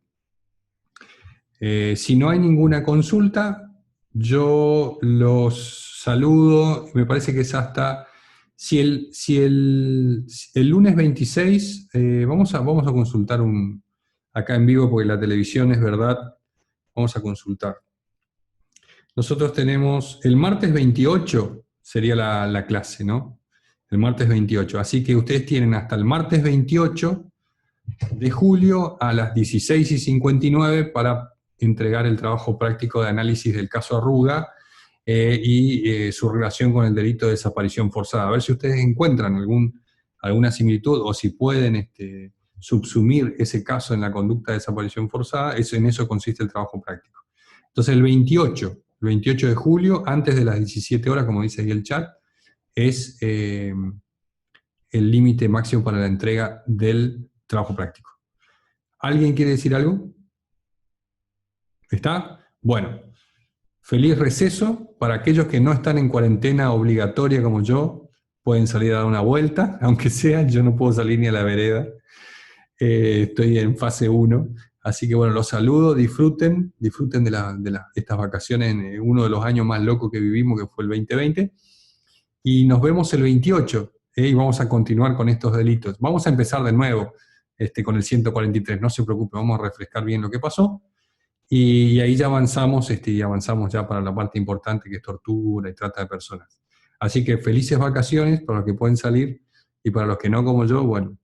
Si no hay ninguna consulta, yo los saludo. Me parece que es hasta... Si el lunes 26, vamos a consultar acá en vivo, porque la televisión es verdad, vamos a consultar. Nosotros tenemos, el martes 28 sería la clase, ¿no? El martes 28. Así que ustedes tienen hasta el martes 28 de julio a las 16:59 para entregar el trabajo práctico de análisis del caso Arruga y su relación con el delito de desaparición forzada. A ver si ustedes encuentran alguna similitud o si pueden subsumir ese caso en la conducta de desaparición forzada. En eso consiste el trabajo práctico. Entonces el 28 de julio, antes de las 17 horas, como dice ahí el chat, es el límite máximo para la entrega del trabajo práctico. ¿Alguien quiere decir algo? ¿Está? Bueno, feliz receso. Para aquellos que no están en cuarentena obligatoria como yo, pueden salir a dar una vuelta, aunque sea, yo no puedo salir ni a la vereda. Estoy en fase 1. Así que bueno, los saludo, disfruten de estas vacaciones en uno de los años más locos que vivimos, que fue el 2020. Y nos vemos el 28, y vamos a continuar con estos delitos. Vamos a empezar de nuevo con el 143, no se preocupe, vamos a refrescar bien lo que pasó. Y ahí ya avanzamos, y avanzamos ya para la parte importante que es tortura y trata de personas. Así que felices vacaciones para los que pueden salir y para los que no como yo, bueno,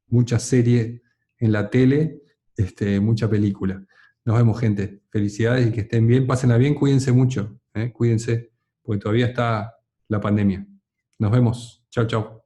mucha serie en la tele, mucha película. Nos vemos, gente. Felicidades y que estén bien, pásenla bien, cuídense mucho, cuídense, porque todavía está la pandemia. Nos vemos. Chao, chao.